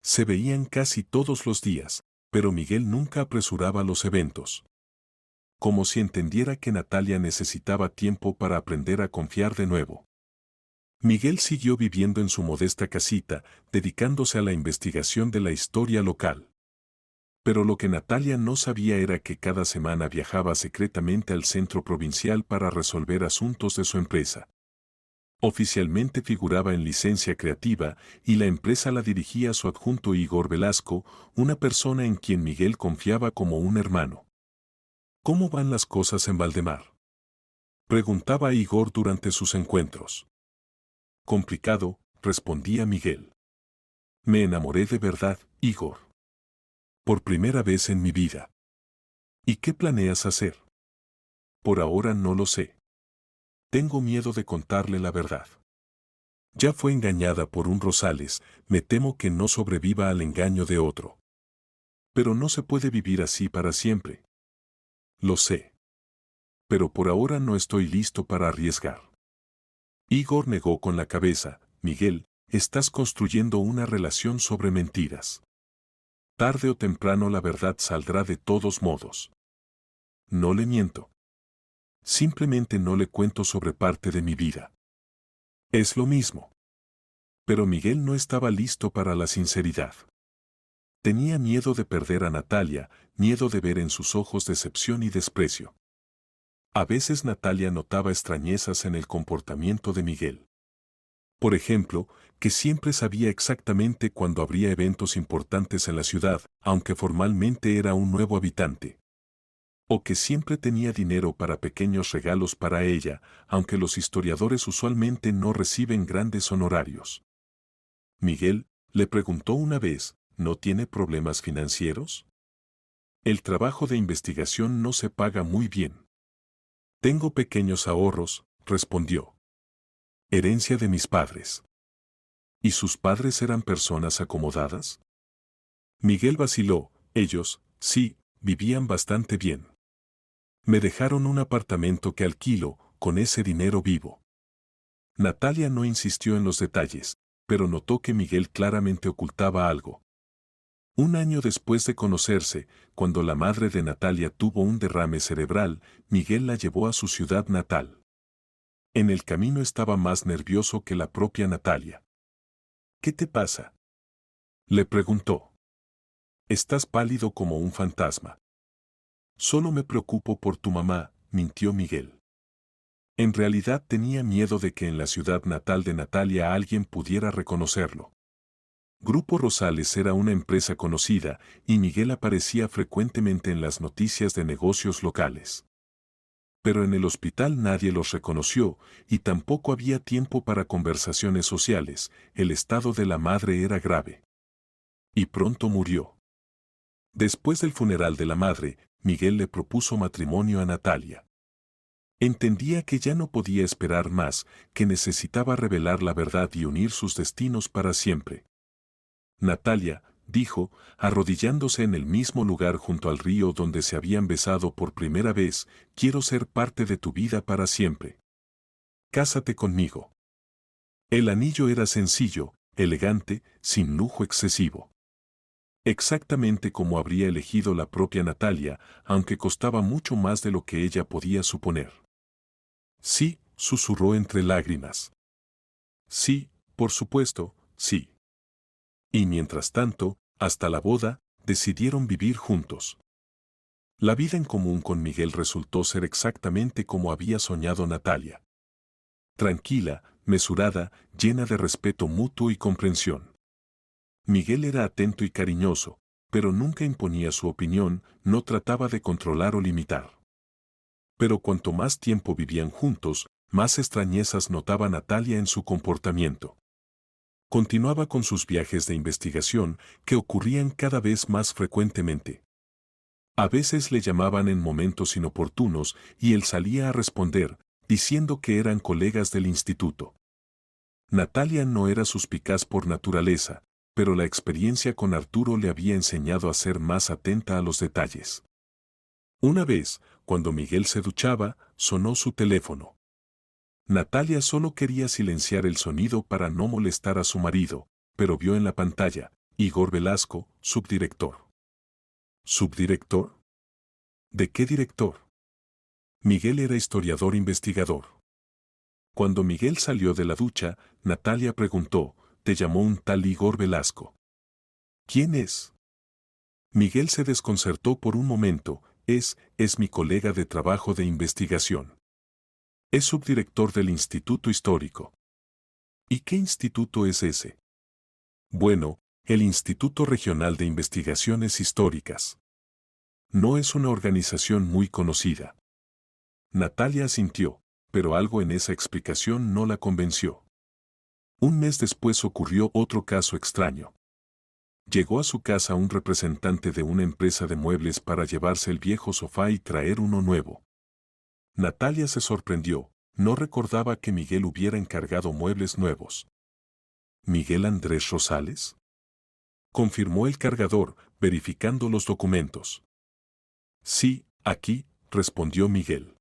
Se veían casi todos los días, pero Miguel nunca apresuraba los eventos. Como si entendiera que Natalia necesitaba tiempo para aprender a confiar de nuevo. Miguel siguió viviendo en su modesta casita, dedicándose a la investigación de la historia local. Pero lo que Natalia no sabía era que cada semana viajaba secretamente al centro provincial para resolver asuntos de su empresa. Oficialmente figuraba en licencia creativa y la empresa la dirigía su adjunto Igor Velasco, una persona en quien Miguel confiaba como un hermano. ¿Cómo van las cosas en Valdemar?, preguntaba Igor durante sus encuentros. Complicado, respondía Miguel. Me enamoré de verdad, Igor. Por primera vez en mi vida. ¿Y qué planeas hacer? Por ahora no lo sé. Tengo miedo de contarle la verdad. Ya fue engañada por un Rosales, me temo que no sobreviva al engaño de otro. Pero no se puede vivir así para siempre. Lo sé. Pero por ahora no estoy listo para arriesgar. Igor negó con la cabeza. Miguel, estás construyendo una relación sobre mentiras. Tarde o temprano la verdad saldrá de todos modos. No le miento. Simplemente no le cuento sobre parte de mi vida. Es lo mismo. Pero Miguel no estaba listo para la sinceridad. Tenía miedo de perder a Natalia, miedo de ver en sus ojos decepción y desprecio. A veces Natalia notaba extrañezas en el comportamiento de Miguel. Por ejemplo, que siempre sabía exactamente cuándo habría eventos importantes en la ciudad, aunque formalmente era un nuevo habitante. O que siempre tenía dinero para pequeños regalos para ella, aunque los historiadores usualmente no reciben grandes honorarios. Miguel le preguntó una vez, ¿no tiene problemas financieros? El trabajo de investigación no se paga muy bien. Tengo pequeños ahorros, respondió. Herencia de mis padres. ¿Y sus padres eran personas acomodadas? Miguel vaciló, ellos, sí, vivían bastante bien. Me dejaron un apartamento que alquilo, con ese dinero vivo. Natalia no insistió en los detalles, pero notó que Miguel claramente ocultaba algo. Un año después de conocerse, cuando la madre de Natalia tuvo un derrame cerebral, Miguel la llevó a su ciudad natal. En el camino estaba más nervioso que la propia Natalia. ¿Qué te pasa?, le preguntó. Estás pálido como un fantasma. Solo me preocupo por tu mamá, mintió Miguel. En realidad tenía miedo de que en la ciudad natal de Natalia alguien pudiera reconocerlo. Grupo Rosales era una empresa conocida y Miguel aparecía frecuentemente en las noticias de negocios locales. Pero en el hospital nadie los reconoció y tampoco había tiempo para conversaciones sociales, el estado de la madre era grave. Y pronto murió. Después del funeral de la madre, Miguel le propuso matrimonio a Natalia. Entendía que ya no podía esperar más, que necesitaba revelar la verdad y unir sus destinos para siempre. Natalia, dijo, arrodillándose en el mismo lugar junto al río donde se habían besado por primera vez, quiero ser parte de tu vida para siempre. Cásate conmigo. El anillo era sencillo, elegante, sin lujo excesivo. Exactamente como habría elegido la propia Natalia, aunque costaba mucho más de lo que ella podía suponer. Sí, susurró entre lágrimas. Sí, por supuesto, sí. Y mientras tanto, hasta la boda, decidieron vivir juntos. La vida en común con Miguel resultó ser exactamente como había soñado Natalia. Tranquila, mesurada, llena de respeto mutuo y comprensión. Miguel era atento y cariñoso, pero nunca imponía su opinión, no trataba de controlar o limitar. Pero cuanto más tiempo vivían juntos, más extrañezas notaba Natalia en su comportamiento. Continuaba con sus viajes de investigación, que ocurrían cada vez más frecuentemente. A veces le llamaban en momentos inoportunos y él salía a responder, diciendo que eran colegas del instituto. Natalia no era suspicaz por naturaleza, pero la experiencia con Arturo le había enseñado a ser más atenta a los detalles. Una vez, cuando Miguel se duchaba, sonó su teléfono. Natalia solo quería silenciar el sonido para no molestar a su marido, pero vio en la pantalla, Igor Velasco, subdirector. ¿Subdirector? ¿De qué director? Miguel era historiador investigador. Cuando Miguel salió de la ducha, Natalia preguntó, ¿te llamó un tal Igor Velasco? ¿Quién es? Miguel se desconcertó por un momento, es mi colega de trabajo de investigación. Es subdirector del Instituto Histórico. ¿Y qué instituto es ese? Bueno, el Instituto Regional de Investigaciones Históricas. No es una organización muy conocida. Natalia asintió, pero algo en esa explicación no la convenció. Un mes después ocurrió otro caso extraño. Llegó a su casa un representante de una empresa de muebles para llevarse el viejo sofá y traer uno nuevo. Natalia se sorprendió, no recordaba que Miguel hubiera encargado muebles nuevos. ¿Miguel Andrés Rosales? Confirmó el cargador, verificando los documentos. Sí, aquí, respondió Miguel.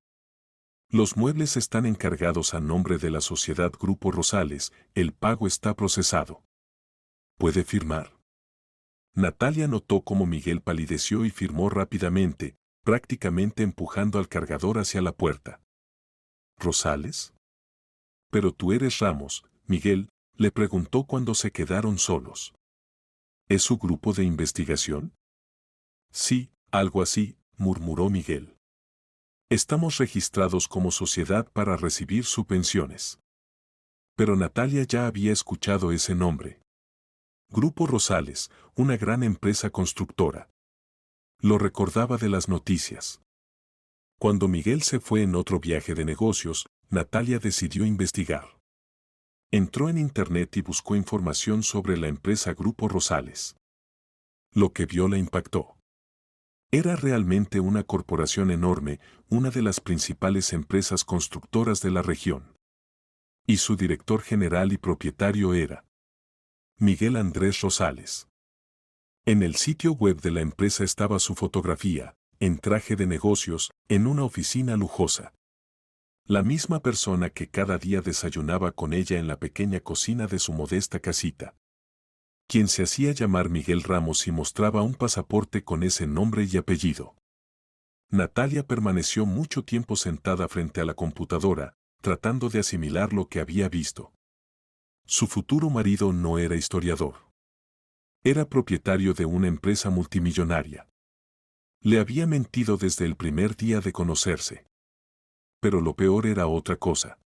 Los muebles están encargados a nombre de la sociedad Grupo Rosales, el pago está procesado. ¿Puede firmar? Natalia notó cómo Miguel palideció y firmó rápidamente, prácticamente empujando al cargador hacia la puerta. ¿Rosales? Pero tú eres Ramos, Miguel, le preguntó cuando se quedaron solos. ¿Es su grupo de investigación? Sí, algo así, murmuró Miguel. Estamos registrados como sociedad para recibir subvenciones. Pero Natalia ya había escuchado ese nombre. Grupo Rosales, una gran empresa constructora. Lo recordaba de las noticias. Cuando Miguel se fue en otro viaje de negocios, Natalia decidió investigar. Entró en internet y buscó información sobre la empresa Grupo Rosales. Lo que vio la impactó. Era realmente una corporación enorme, una de las principales empresas constructoras de la región. Y su director general y propietario era Miguel Andrés Rosales. En el sitio web de la empresa estaba su fotografía, en traje de negocios, en una oficina lujosa. La misma persona que cada día desayunaba con ella en la pequeña cocina de su modesta casita. Quien se hacía llamar Miguel Ramos y mostraba un pasaporte con ese nombre y apellido. Natalia permaneció mucho tiempo sentada frente a la computadora, tratando de asimilar lo que había visto. Su futuro marido no era historiador. Era propietario de una empresa multimillonaria. Le había mentido desde el primer día de conocerse. Pero lo peor era otra cosa.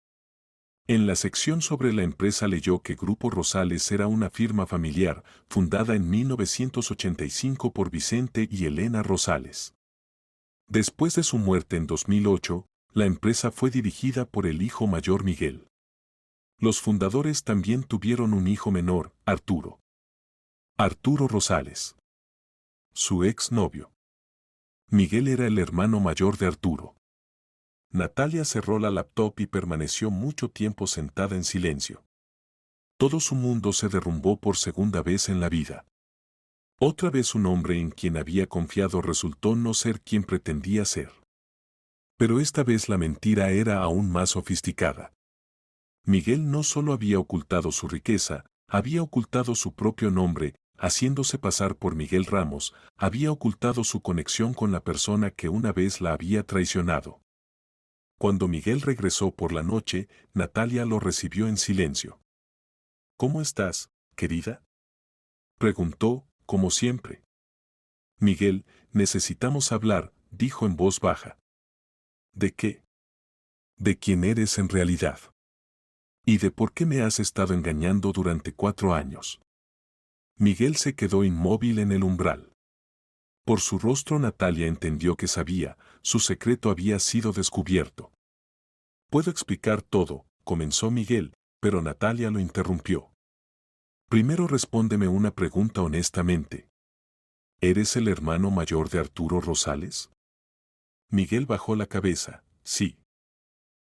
En la sección sobre la empresa leyó que Grupo Rosales era una firma familiar, fundada en 1985 por Vicente y Elena Rosales. Después de su muerte en 2008, la empresa fue dirigida por el hijo mayor Miguel. Los fundadores también tuvieron un hijo menor, Arturo. Arturo Rosales. Su exnovio. Miguel era el hermano mayor de Arturo. Natalia cerró la laptop y permaneció mucho tiempo sentada en silencio. Todo su mundo se derrumbó por segunda vez en la vida. Otra vez un hombre en quien había confiado resultó no ser quien pretendía ser. Pero esta vez la mentira era aún más sofisticada. Miguel no solo había ocultado su riqueza, había ocultado su propio nombre, haciéndose pasar por Miguel Ramos, había ocultado su conexión con la persona que una vez la había traicionado. Cuando Miguel regresó por la noche, Natalia lo recibió en silencio. ¿Cómo estás, querida? Preguntó, como siempre. Miguel, necesitamos hablar, dijo en voz baja. ¿De qué? ¿De quién eres en realidad? ¿Y de por qué me has estado engañando durante 4 años? Miguel se quedó inmóvil en el umbral. Por su rostro Natalia entendió que sabía, su secreto había sido descubierto. Puedo explicar todo, comenzó Miguel, pero Natalia lo interrumpió. Primero respóndeme una pregunta honestamente. ¿Eres el hermano mayor de Arturo Rosales? Miguel bajó la cabeza, sí.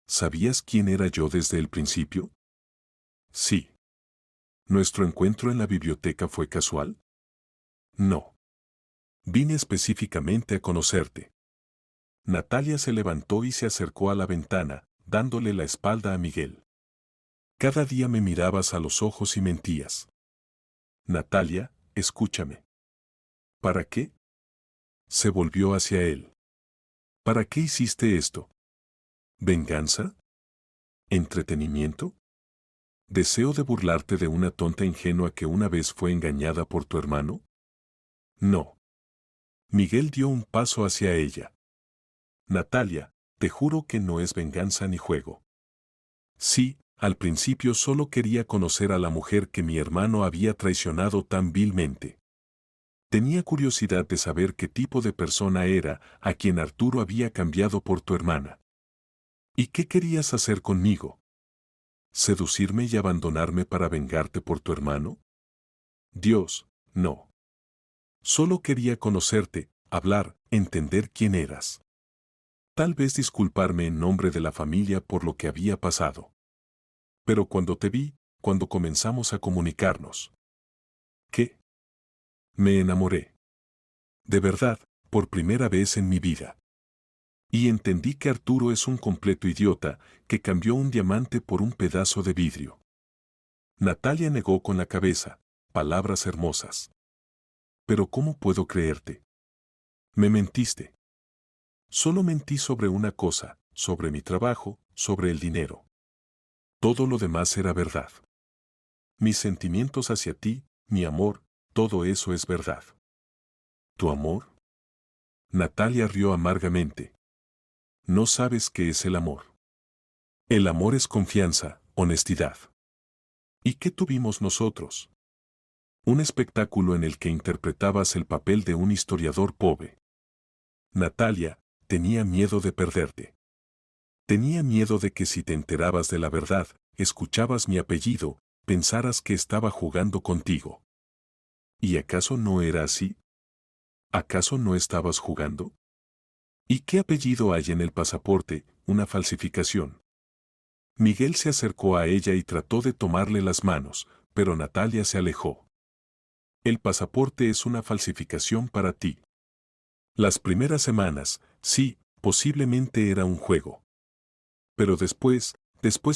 ¿Sabías quién era yo desde el principio? Sí. ¿Nuestro encuentro en la biblioteca fue casual? No. Vine específicamente a conocerte. Natalia se levantó y se acercó a la ventana, dándole la espalda a Miguel. Cada día me mirabas a los ojos y mentías. Natalia, escúchame. ¿Para qué? Se volvió hacia él. ¿Para qué hiciste esto? ¿Venganza? ¿Entretenimiento? ¿Deseo de burlarte de una tonta ingenua que una vez fue engañada por tu hermano? No. Miguel dio un paso hacia ella. Natalia, te juro que no es venganza ni juego. Sí, al principio solo quería conocer a la mujer que mi hermano había traicionado tan vilmente. Tenía curiosidad de saber qué tipo de persona era a quien Arturo había cambiado por tu hermana. ¿Y qué querías hacer conmigo? ¿Seducirme y abandonarme para vengarte por tu hermano? Dios, no. Solo quería conocerte, hablar, entender quién eras. Tal vez disculparme en nombre de la familia por lo que había pasado. Pero cuando te vi, cuando comenzamos a comunicarnos, ¿qué? Me enamoré. De verdad, por primera vez en mi vida. Y entendí que Arturo es un completo idiota que cambió un diamante por un pedazo de vidrio. Natalia negó con la cabeza, palabras hermosas. Pero ¿cómo puedo creerte? Me mentiste. Solo mentí sobre una cosa, sobre mi trabajo, sobre el dinero. Todo lo demás era verdad. Mis sentimientos hacia ti, mi amor, todo eso es verdad. ¿Tu amor? Natalia rió amargamente. No sabes qué es el amor. El amor es confianza, honestidad. ¿Y qué tuvimos nosotros? Un espectáculo en el que interpretabas el papel de un historiador pobre. Natalia, tenía miedo de perderte. Tenía miedo de que si te enterabas de la verdad, escuchabas mi apellido, pensaras que estaba jugando contigo. ¿Y acaso no era así? ¿Acaso no estabas jugando? ¿Y qué apellido hay en el pasaporte? Una falsificación. Miguel se acercó a ella y trató de tomarle las manos, pero Natalia se alejó. El pasaporte es una falsificación para ti. Las primeras semanas, sí, posiblemente era un juego. Pero después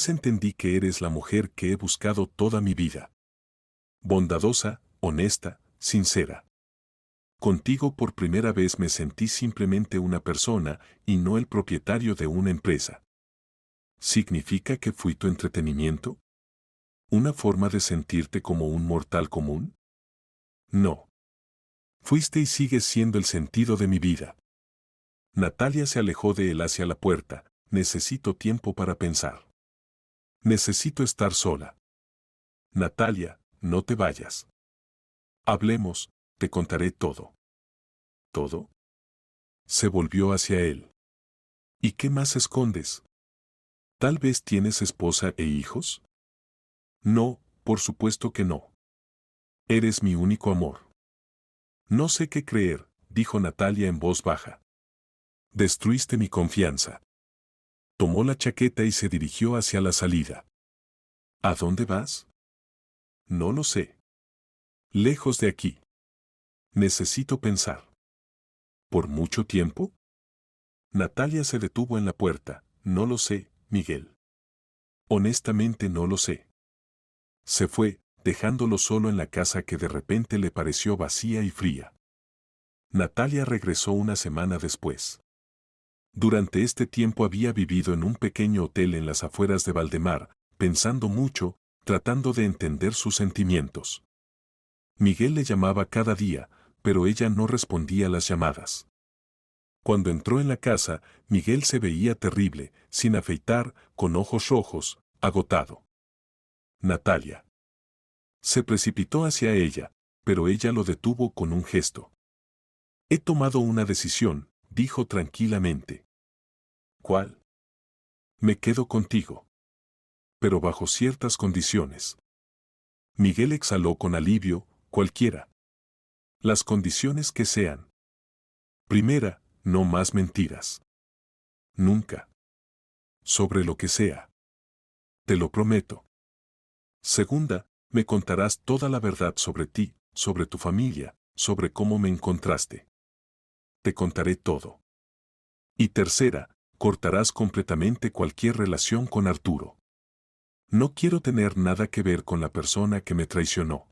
entendí que eres la mujer que he buscado toda mi vida. Bondadosa, honesta, sincera. Contigo por primera vez me sentí simplemente una persona y no el propietario de una empresa. ¿Significa que fui tu entretenimiento? ¿Una forma de sentirte como un mortal común? No. Fuiste y sigues siendo el sentido de mi vida. Natalia se alejó de él hacia la puerta. Necesito tiempo para pensar. Necesito estar sola. Natalia, no te vayas. Hablemos, te contaré todo. ¿Todo? Se volvió hacia él. ¿Y qué más escondes? ¿Tal vez tienes esposa e hijos? No, por supuesto que no. Eres mi único amor. No sé qué creer, dijo Natalia en voz baja. Destruiste mi confianza. Tomó la chaqueta y se dirigió hacia la salida. ¿A dónde vas? No lo sé. Lejos de aquí. Necesito pensar. ¿Por mucho tiempo? Natalia se detuvo en la puerta. No lo sé, Miguel. Honestamente no lo sé. Se fue, dejándolo solo en la casa que de repente le pareció vacía y fría. Natalia regresó una semana después. Durante este tiempo había vivido en un pequeño hotel en las afueras de Valdemar, pensando mucho, tratando de entender sus sentimientos. Miguel le llamaba cada día, pero ella no respondía a las llamadas. Cuando entró en la casa, Miguel se veía terrible, sin afeitar, con ojos rojos, agotado. Natalia. Se precipitó hacia ella, pero ella lo detuvo con un gesto. He tomado una decisión, dijo tranquilamente. ¿Cuál? Me quedo contigo. Pero bajo ciertas condiciones. Miguel exhaló con alivio, cualquiera. Las condiciones que sean. Primera, no más mentiras. Nunca. Sobre lo que sea. Te lo prometo. Segunda, me contarás toda la verdad sobre ti, sobre tu familia, sobre cómo me encontraste. Te contaré todo. Y tercera, cortarás completamente cualquier relación con Arturo. No quiero tener nada que ver con la persona que me traicionó.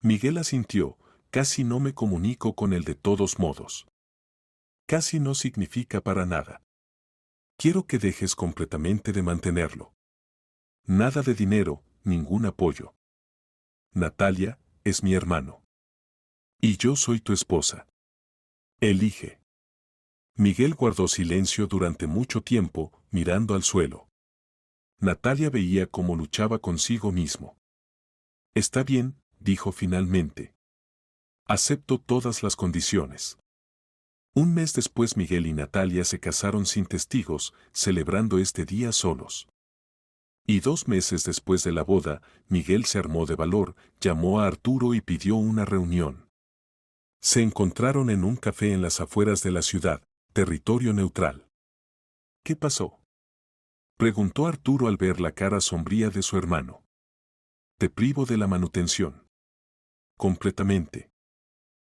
Miguel asintió, casi no me comunico con él de todos modos. Casi no significa para nada. Quiero que dejes completamente de mantenerlo. Nada de dinero, ningún apoyo. Natalia, es mi hermano. Y yo soy tu esposa. Elige. Miguel guardó silencio durante mucho tiempo, mirando al suelo. Natalia veía cómo luchaba consigo mismo. Está bien, dijo finalmente. Acepto todas las condiciones. Un mes después Miguel y Natalia se casaron sin testigos, celebrando este día solos. Y 2 meses después de la boda, Miguel se armó de valor, llamó a Arturo y pidió una reunión. Se encontraron en un café en las afueras de la ciudad, territorio neutral. ¿Qué pasó?, preguntó Arturo al ver la cara sombría de su hermano. Te privo de la manutención. Completamente.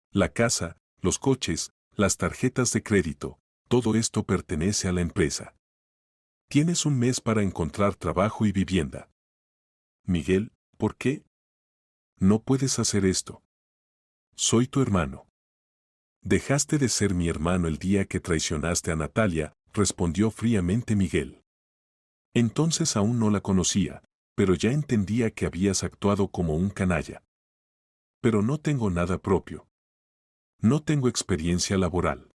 La casa, los coches, las tarjetas de crédito, todo esto pertenece a la empresa. Tienes un mes para encontrar trabajo y vivienda. Miguel, ¿por qué? No puedes hacer esto. Soy tu hermano. Dejaste de ser mi hermano el día que traicionaste a Natalia, respondió fríamente Miguel. Entonces aún no la conocía, pero ya entendía que habías actuado como un canalla. Pero no tengo nada propio. No tengo experiencia laboral.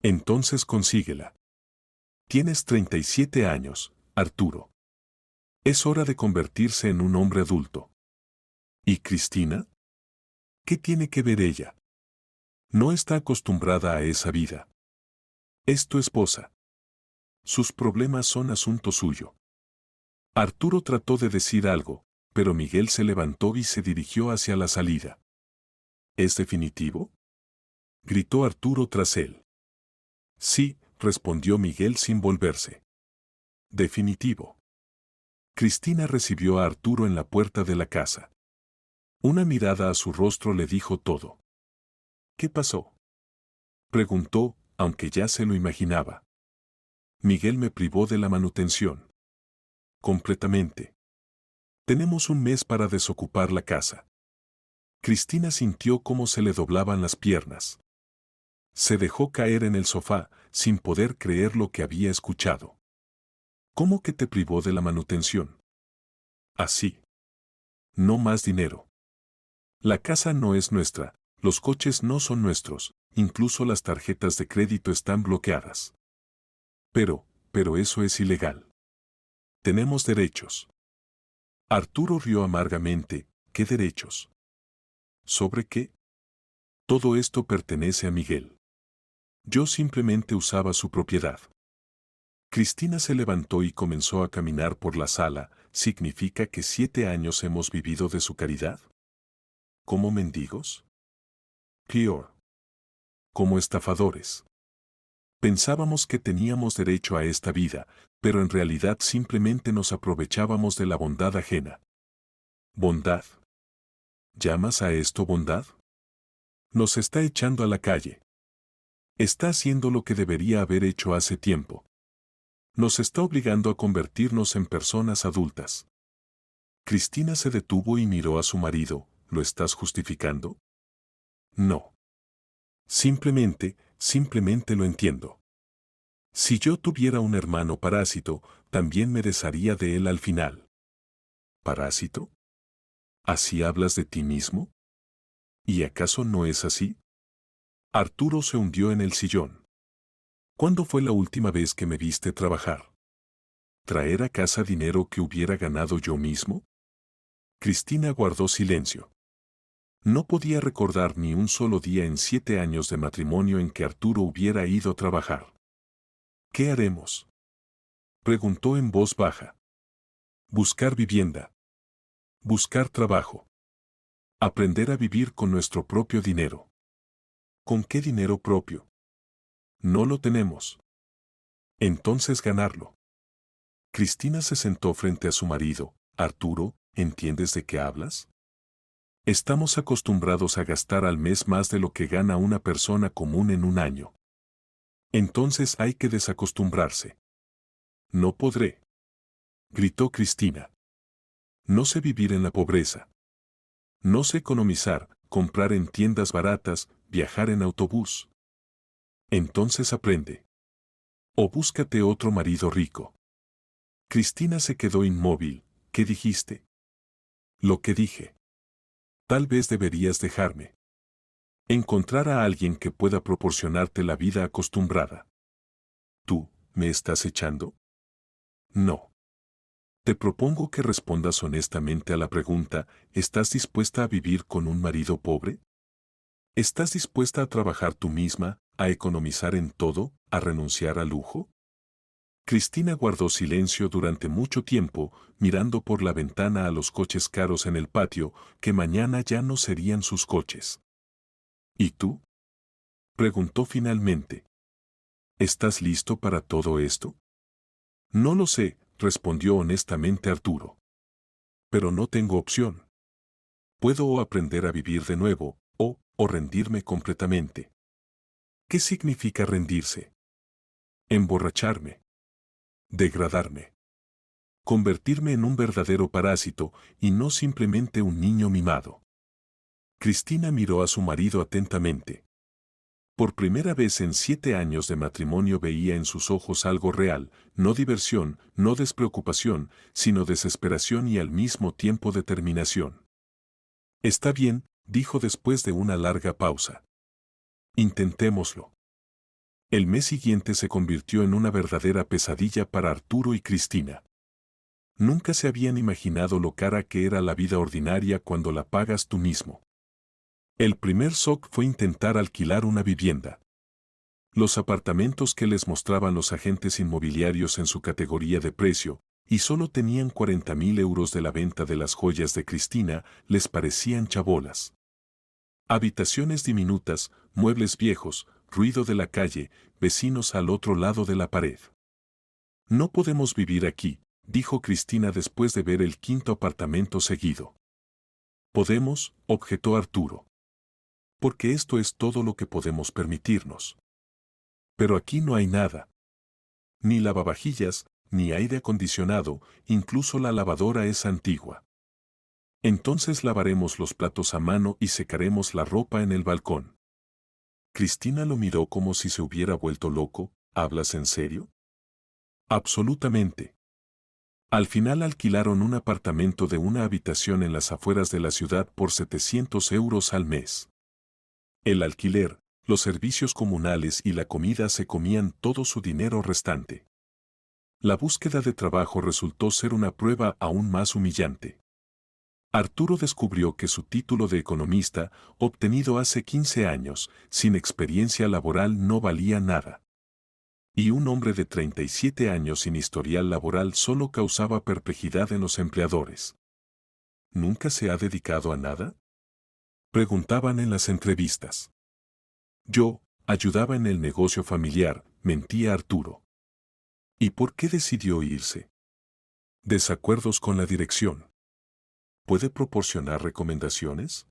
Entonces consíguela. Tienes 37 años, Arturo. Es hora de convertirse en un hombre adulto. ¿Y Cristina? ¿Qué tiene que ver ella? No está acostumbrada a esa vida. Es tu esposa. Sus problemas son asunto suyo. Arturo trató de decir algo, pero Miguel se levantó y se dirigió hacia la salida. ¿Es definitivo?, gritó Arturo tras él. Sí, respondió Miguel sin volverse. Definitivo. Cristina recibió a Arturo en la puerta de la casa. Una mirada a su rostro le dijo todo. ¿Qué pasó?, preguntó, aunque ya se lo imaginaba. Miguel me privó de la manutención. Completamente. Tenemos un mes para desocupar la casa. Cristina sintió cómo se le doblaban las piernas. Se dejó caer en el sofá, sin poder creer lo que había escuchado. ¿Cómo que te privó de la manutención? Así. No más dinero. La casa no es nuestra, los coches no son nuestros, incluso las tarjetas de crédito están bloqueadas. Pero eso es ilegal. Tenemos derechos. Arturo rió amargamente. ¿Qué derechos? ¿Sobre qué? Todo esto pertenece a Miguel. Yo simplemente usaba su propiedad. Cristina se levantó y comenzó a caminar por la sala. ¿Significa que 7 años hemos vivido de su caridad? ¿Como mendigos? Peor. Como estafadores. Pensábamos que teníamos derecho a esta vida, pero en realidad simplemente nos aprovechábamos de la bondad ajena. ¿Bondad? ¿Llamas a esto bondad? Nos está echando a la calle. Está haciendo lo que debería haber hecho hace tiempo. Nos está obligando a convertirnos en personas adultas. Cristina se detuvo y miró a su marido. ¿Lo estás justificando? No. Simplemente lo entiendo. Si yo tuviera un hermano parásito, también me desharía de él al final. ¿Parásito? ¿Así hablas de ti mismo? ¿Y acaso no es así? Arturo se hundió en el sillón. ¿Cuándo fue la última vez que me viste trabajar? ¿Traer a casa dinero que hubiera ganado yo mismo? Cristina guardó silencio. No podía recordar ni un solo día en 7 años de matrimonio en que Arturo hubiera ido a trabajar. ¿Qué haremos?, preguntó en voz baja. Buscar vivienda. Buscar trabajo. Aprender a vivir con nuestro propio dinero. ¿Con qué dinero propio? No lo tenemos. Entonces ganarlo. Cristina se sentó frente a su marido. Arturo, ¿entiendes de qué hablas? Estamos acostumbrados a gastar al mes más de lo que gana una persona común en un año. Entonces hay que desacostumbrarse. No podré, gritó Cristina. No sé vivir en la pobreza. No sé economizar, comprar en tiendas baratas, viajar en autobús. Entonces aprende. O búscate otro marido rico. Cristina se quedó inmóvil. ¿Qué dijiste? Lo que dije. Tal vez deberías dejarme. Encontrar a alguien que pueda proporcionarte la vida acostumbrada. ¿Tú, me estás echando? No. Te propongo que respondas honestamente a la pregunta, ¿estás dispuesta a vivir con un marido pobre? ¿Estás dispuesta a trabajar tú misma, a economizar en todo, a renunciar al lujo? Cristina guardó silencio durante mucho tiempo, mirando por la ventana a los coches caros en el patio, que mañana ya no serían sus coches. ¿Y tú? Preguntó finalmente. ¿Estás listo para todo esto? No lo sé, respondió honestamente Arturo. Pero no tengo opción. Puedo o aprender a vivir de nuevo, o rendirme completamente. ¿Qué significa rendirse? Emborracharme. Degradarme. Convertirme en un verdadero parásito y no simplemente un niño mimado. Cristina miró a su marido atentamente. Por primera vez en 7 años de matrimonio veía en sus ojos algo real, no diversión, no despreocupación, sino desesperación y al mismo tiempo determinación. Está bien, dijo después de una larga pausa. Intentémoslo. El mes siguiente se convirtió en una verdadera pesadilla para Arturo y Cristina. Nunca se habían imaginado lo cara que era la vida ordinaria cuando la pagas tú mismo. El primer shock fue intentar alquilar una vivienda. Los apartamentos que les mostraban los agentes inmobiliarios en su categoría de precio, y solo tenían 40.000 euros de la venta de las joyas de Cristina, les parecían chabolas. Habitaciones diminutas, muebles viejos, ruido de la calle, vecinos al otro lado de la pared. No podemos vivir aquí, dijo Cristina después de ver el quinto apartamento seguido. Podemos, objetó Arturo. Porque esto es todo lo que podemos permitirnos. Pero aquí no hay nada. Ni lavavajillas, ni aire acondicionado, incluso la lavadora es antigua. Entonces lavaremos los platos a mano y secaremos la ropa en el balcón. Cristina lo miró como si se hubiera vuelto loco. ¿Hablas en serio? Absolutamente. Al final alquilaron un apartamento de una habitación en las afueras de la ciudad por 700 euros al mes. El alquiler, los servicios comunales y la comida se comían todo su dinero restante. La búsqueda de trabajo resultó ser una prueba aún más humillante. Arturo descubrió que su título de economista, obtenido hace 15 años, sin experiencia laboral no valía nada. Y un hombre de 37 años sin historial laboral solo causaba perplejidad en los empleadores. ¿Nunca se ha dedicado a nada? Preguntaban en las entrevistas. Yo, ayudaba en el negocio familiar, mentía Arturo. ¿Y por qué decidió irse? Desacuerdos con la dirección. ¿Puede proporcionar recomendaciones?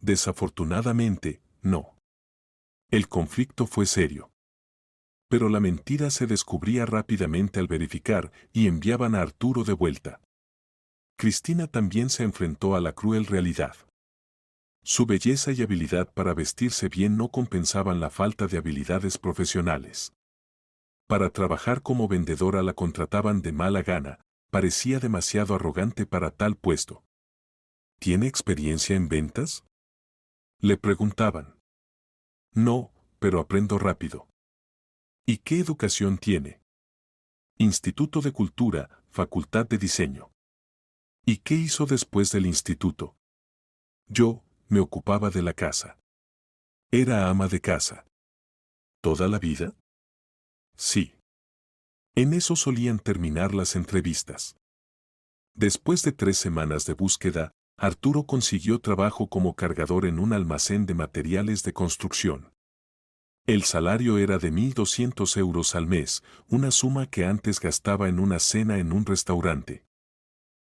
Desafortunadamente, no. El conflicto fue serio. Pero la mentira se descubría rápidamente al verificar y enviaban a Arturo de vuelta. Cristina también se enfrentó a la cruel realidad. Su belleza y habilidad para vestirse bien no compensaban la falta de habilidades profesionales. Para trabajar como vendedora la contrataban de mala gana, parecía demasiado arrogante para tal puesto. ¿Tiene experiencia en ventas? Le preguntaban. No, pero aprendo rápido. ¿Y qué educación tiene? Instituto de Cultura, Facultad de Diseño. ¿Y qué hizo después del instituto? Yo, me ocupaba de la casa. Era ama de casa. ¿Toda la vida? Sí. En eso solían terminar las entrevistas. Después de 3 semanas de búsqueda, Arturo consiguió trabajo como cargador en un almacén de materiales de construcción. El salario era de 1.200 euros al mes, una suma que antes gastaba en una cena en un restaurante.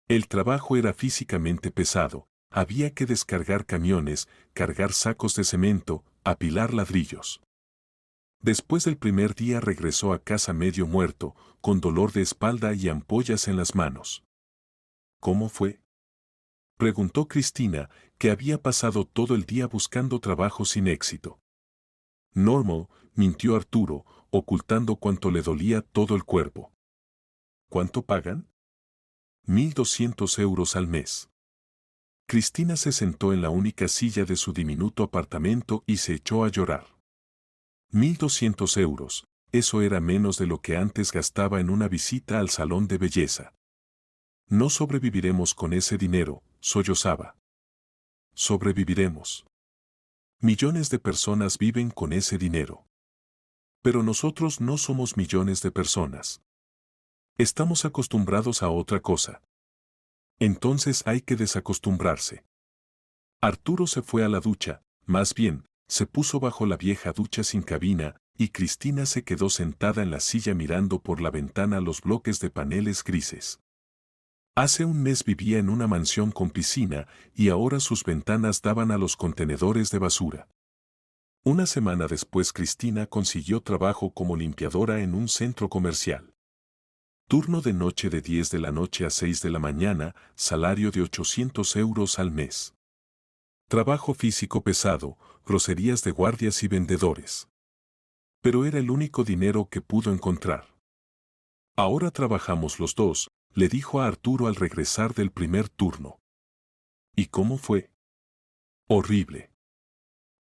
El trabajo era físicamente pesado, había que descargar camiones, cargar sacos de cemento, apilar ladrillos. Después del primer día regresó a casa medio muerto, con dolor de espalda y ampollas en las manos. ¿Cómo fue? Preguntó Cristina, que había pasado todo el día buscando trabajo sin éxito. Normal, mintió Arturo, ocultando cuánto le dolía todo el cuerpo. ¿Cuánto pagan? 1.200 euros al mes. Cristina se sentó en la única silla de su diminuto apartamento y se echó a llorar. 1.200 euros, eso era menos de lo que antes gastaba en una visita al salón de belleza. No sobreviviremos con ese dinero, sollozaba. Sobreviviremos. Millones de personas viven con ese dinero. Pero nosotros no somos millones de personas. Estamos acostumbrados a otra cosa. Entonces hay que desacostumbrarse. Arturo se fue a la ducha, más bien, Se puso bajo la vieja ducha sin cabina, y Cristina se quedó sentada en la silla mirando por la ventana los bloques de paneles grises. Hace un mes vivía en una mansión con piscina y ahora sus ventanas daban a los contenedores de basura. Una semana después Cristina consiguió trabajo como limpiadora en un centro comercial. Turno de noche de 10 de la noche a 6 de la mañana, salario de 800 euros al mes. Trabajo físico pesado, groserías de guardias y vendedores. Pero era el único dinero que pudo encontrar. Ahora trabajamos los dos, le dijo a Arturo al regresar del primer turno. ¿Y cómo fue? Horrible.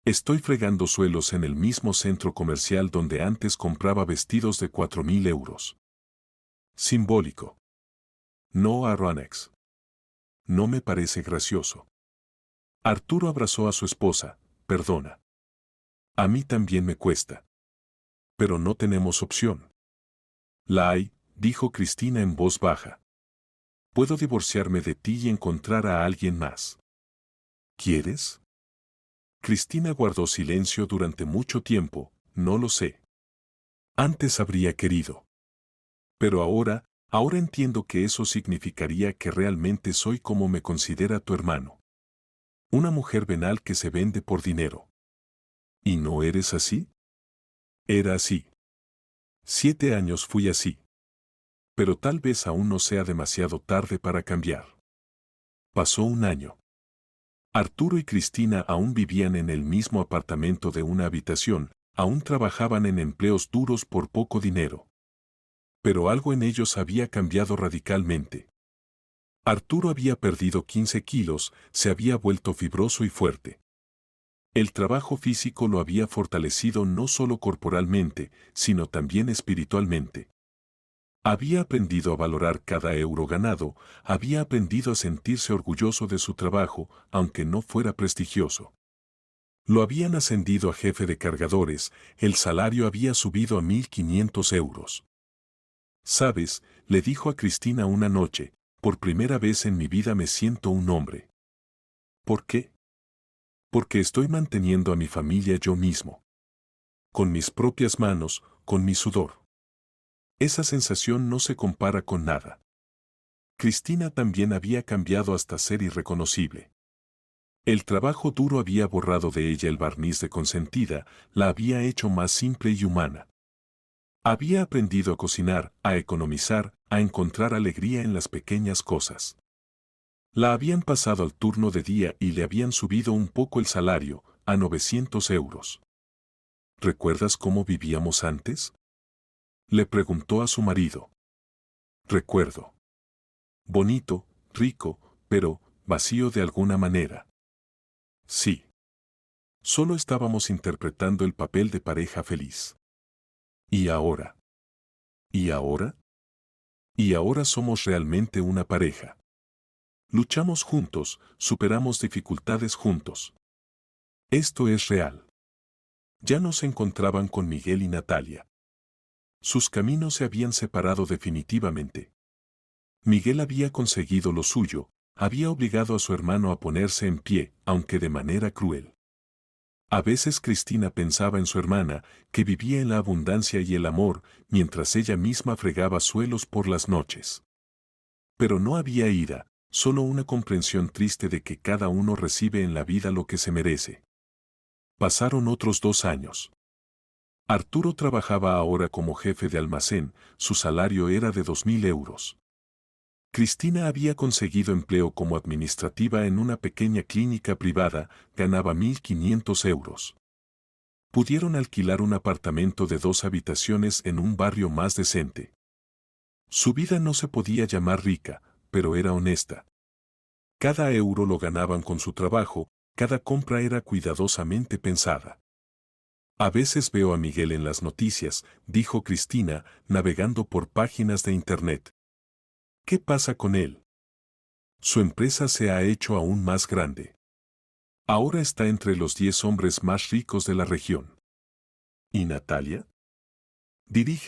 Estoy fregando suelos en el mismo centro comercial donde antes compraba vestidos de 4.000 euros. Simbólico. No a Ronex. No me parece gracioso. Arturo abrazó a su esposa. Perdona. A mí también me cuesta. Pero no tenemos opción. La hay, dijo Cristina en voz baja. Puedo divorciarme de ti y encontrar a alguien más. ¿Quieres? Cristina guardó silencio durante mucho tiempo. No lo sé. Antes habría querido. Pero ahora entiendo que eso significaría que realmente soy como me considera tu hermano. Una mujer venal que se vende por dinero. ¿Y no eres así? Era así. 7 años fui así. Pero tal vez aún no sea demasiado tarde para cambiar. Pasó un año. Arturo y Cristina aún vivían en el mismo apartamento de una habitación, aún trabajaban en empleos duros por poco dinero. Pero algo en ellos había cambiado radicalmente. Arturo había perdido 15 kilos, se había vuelto fibroso y fuerte. El trabajo físico lo había fortalecido no solo corporalmente, sino también espiritualmente. Había aprendido a valorar cada euro ganado, había aprendido a sentirse orgulloso de su trabajo, aunque no fuera prestigioso. Lo habían ascendido a jefe de cargadores, el salario había subido a 1.500 euros. ¿Sabes?, le dijo a Cristina una noche, por primera vez en mi vida me siento un hombre. ¿Por qué? Porque estoy manteniendo a mi familia yo mismo. Con mis propias manos, con mi sudor. Esa sensación no se compara con nada. Cristina también había cambiado hasta ser irreconocible. El trabajo duro había borrado de ella el barniz de consentida, la había hecho más simple y humana. Había aprendido a cocinar, a economizar, a encontrar alegría en las pequeñas cosas. La habían pasado al turno de día y le habían subido un poco el salario, a 900 euros. ¿Recuerdas cómo vivíamos antes?, le preguntó a su marido. Recuerdo. Bonito, rico, pero vacío de alguna manera. Sí. Solo estábamos interpretando el papel de pareja feliz. ¿Y ahora? ¿Y ahora? Y ahora somos realmente una pareja. Luchamos juntos, superamos dificultades juntos. Esto es real. Ya no se encontraban con Miguel y Natalia. Sus caminos se habían separado definitivamente. Miguel había conseguido lo suyo, había obligado a su hermano a ponerse en pie, aunque de manera cruel. A veces Cristina pensaba en su hermana, que vivía en la abundancia y el amor, mientras ella misma fregaba suelos por las noches. Pero no había ira, solo una comprensión triste de que cada uno recibe en la vida lo que se merece. Pasaron otros 2 años. Arturo trabajaba ahora como jefe de almacén, su salario era de 2.000 euros. Cristina había conseguido empleo como administrativa en una pequeña clínica privada, ganaba 1.500 euros. Pudieron alquilar un apartamento de 2 habitaciones en un barrio más decente. Su vida no se podía llamar rica, pero era honesta. Cada euro lo ganaban con su trabajo, cada compra era cuidadosamente pensada. A veces veo a Miguel en las noticias, dijo Cristina, navegando por páginas de internet. ¿Qué pasa con él? Su empresa se ha hecho aún más grande. Ahora está entre los 10 hombres más ricos de la región. ¿Y Natalia? Dirige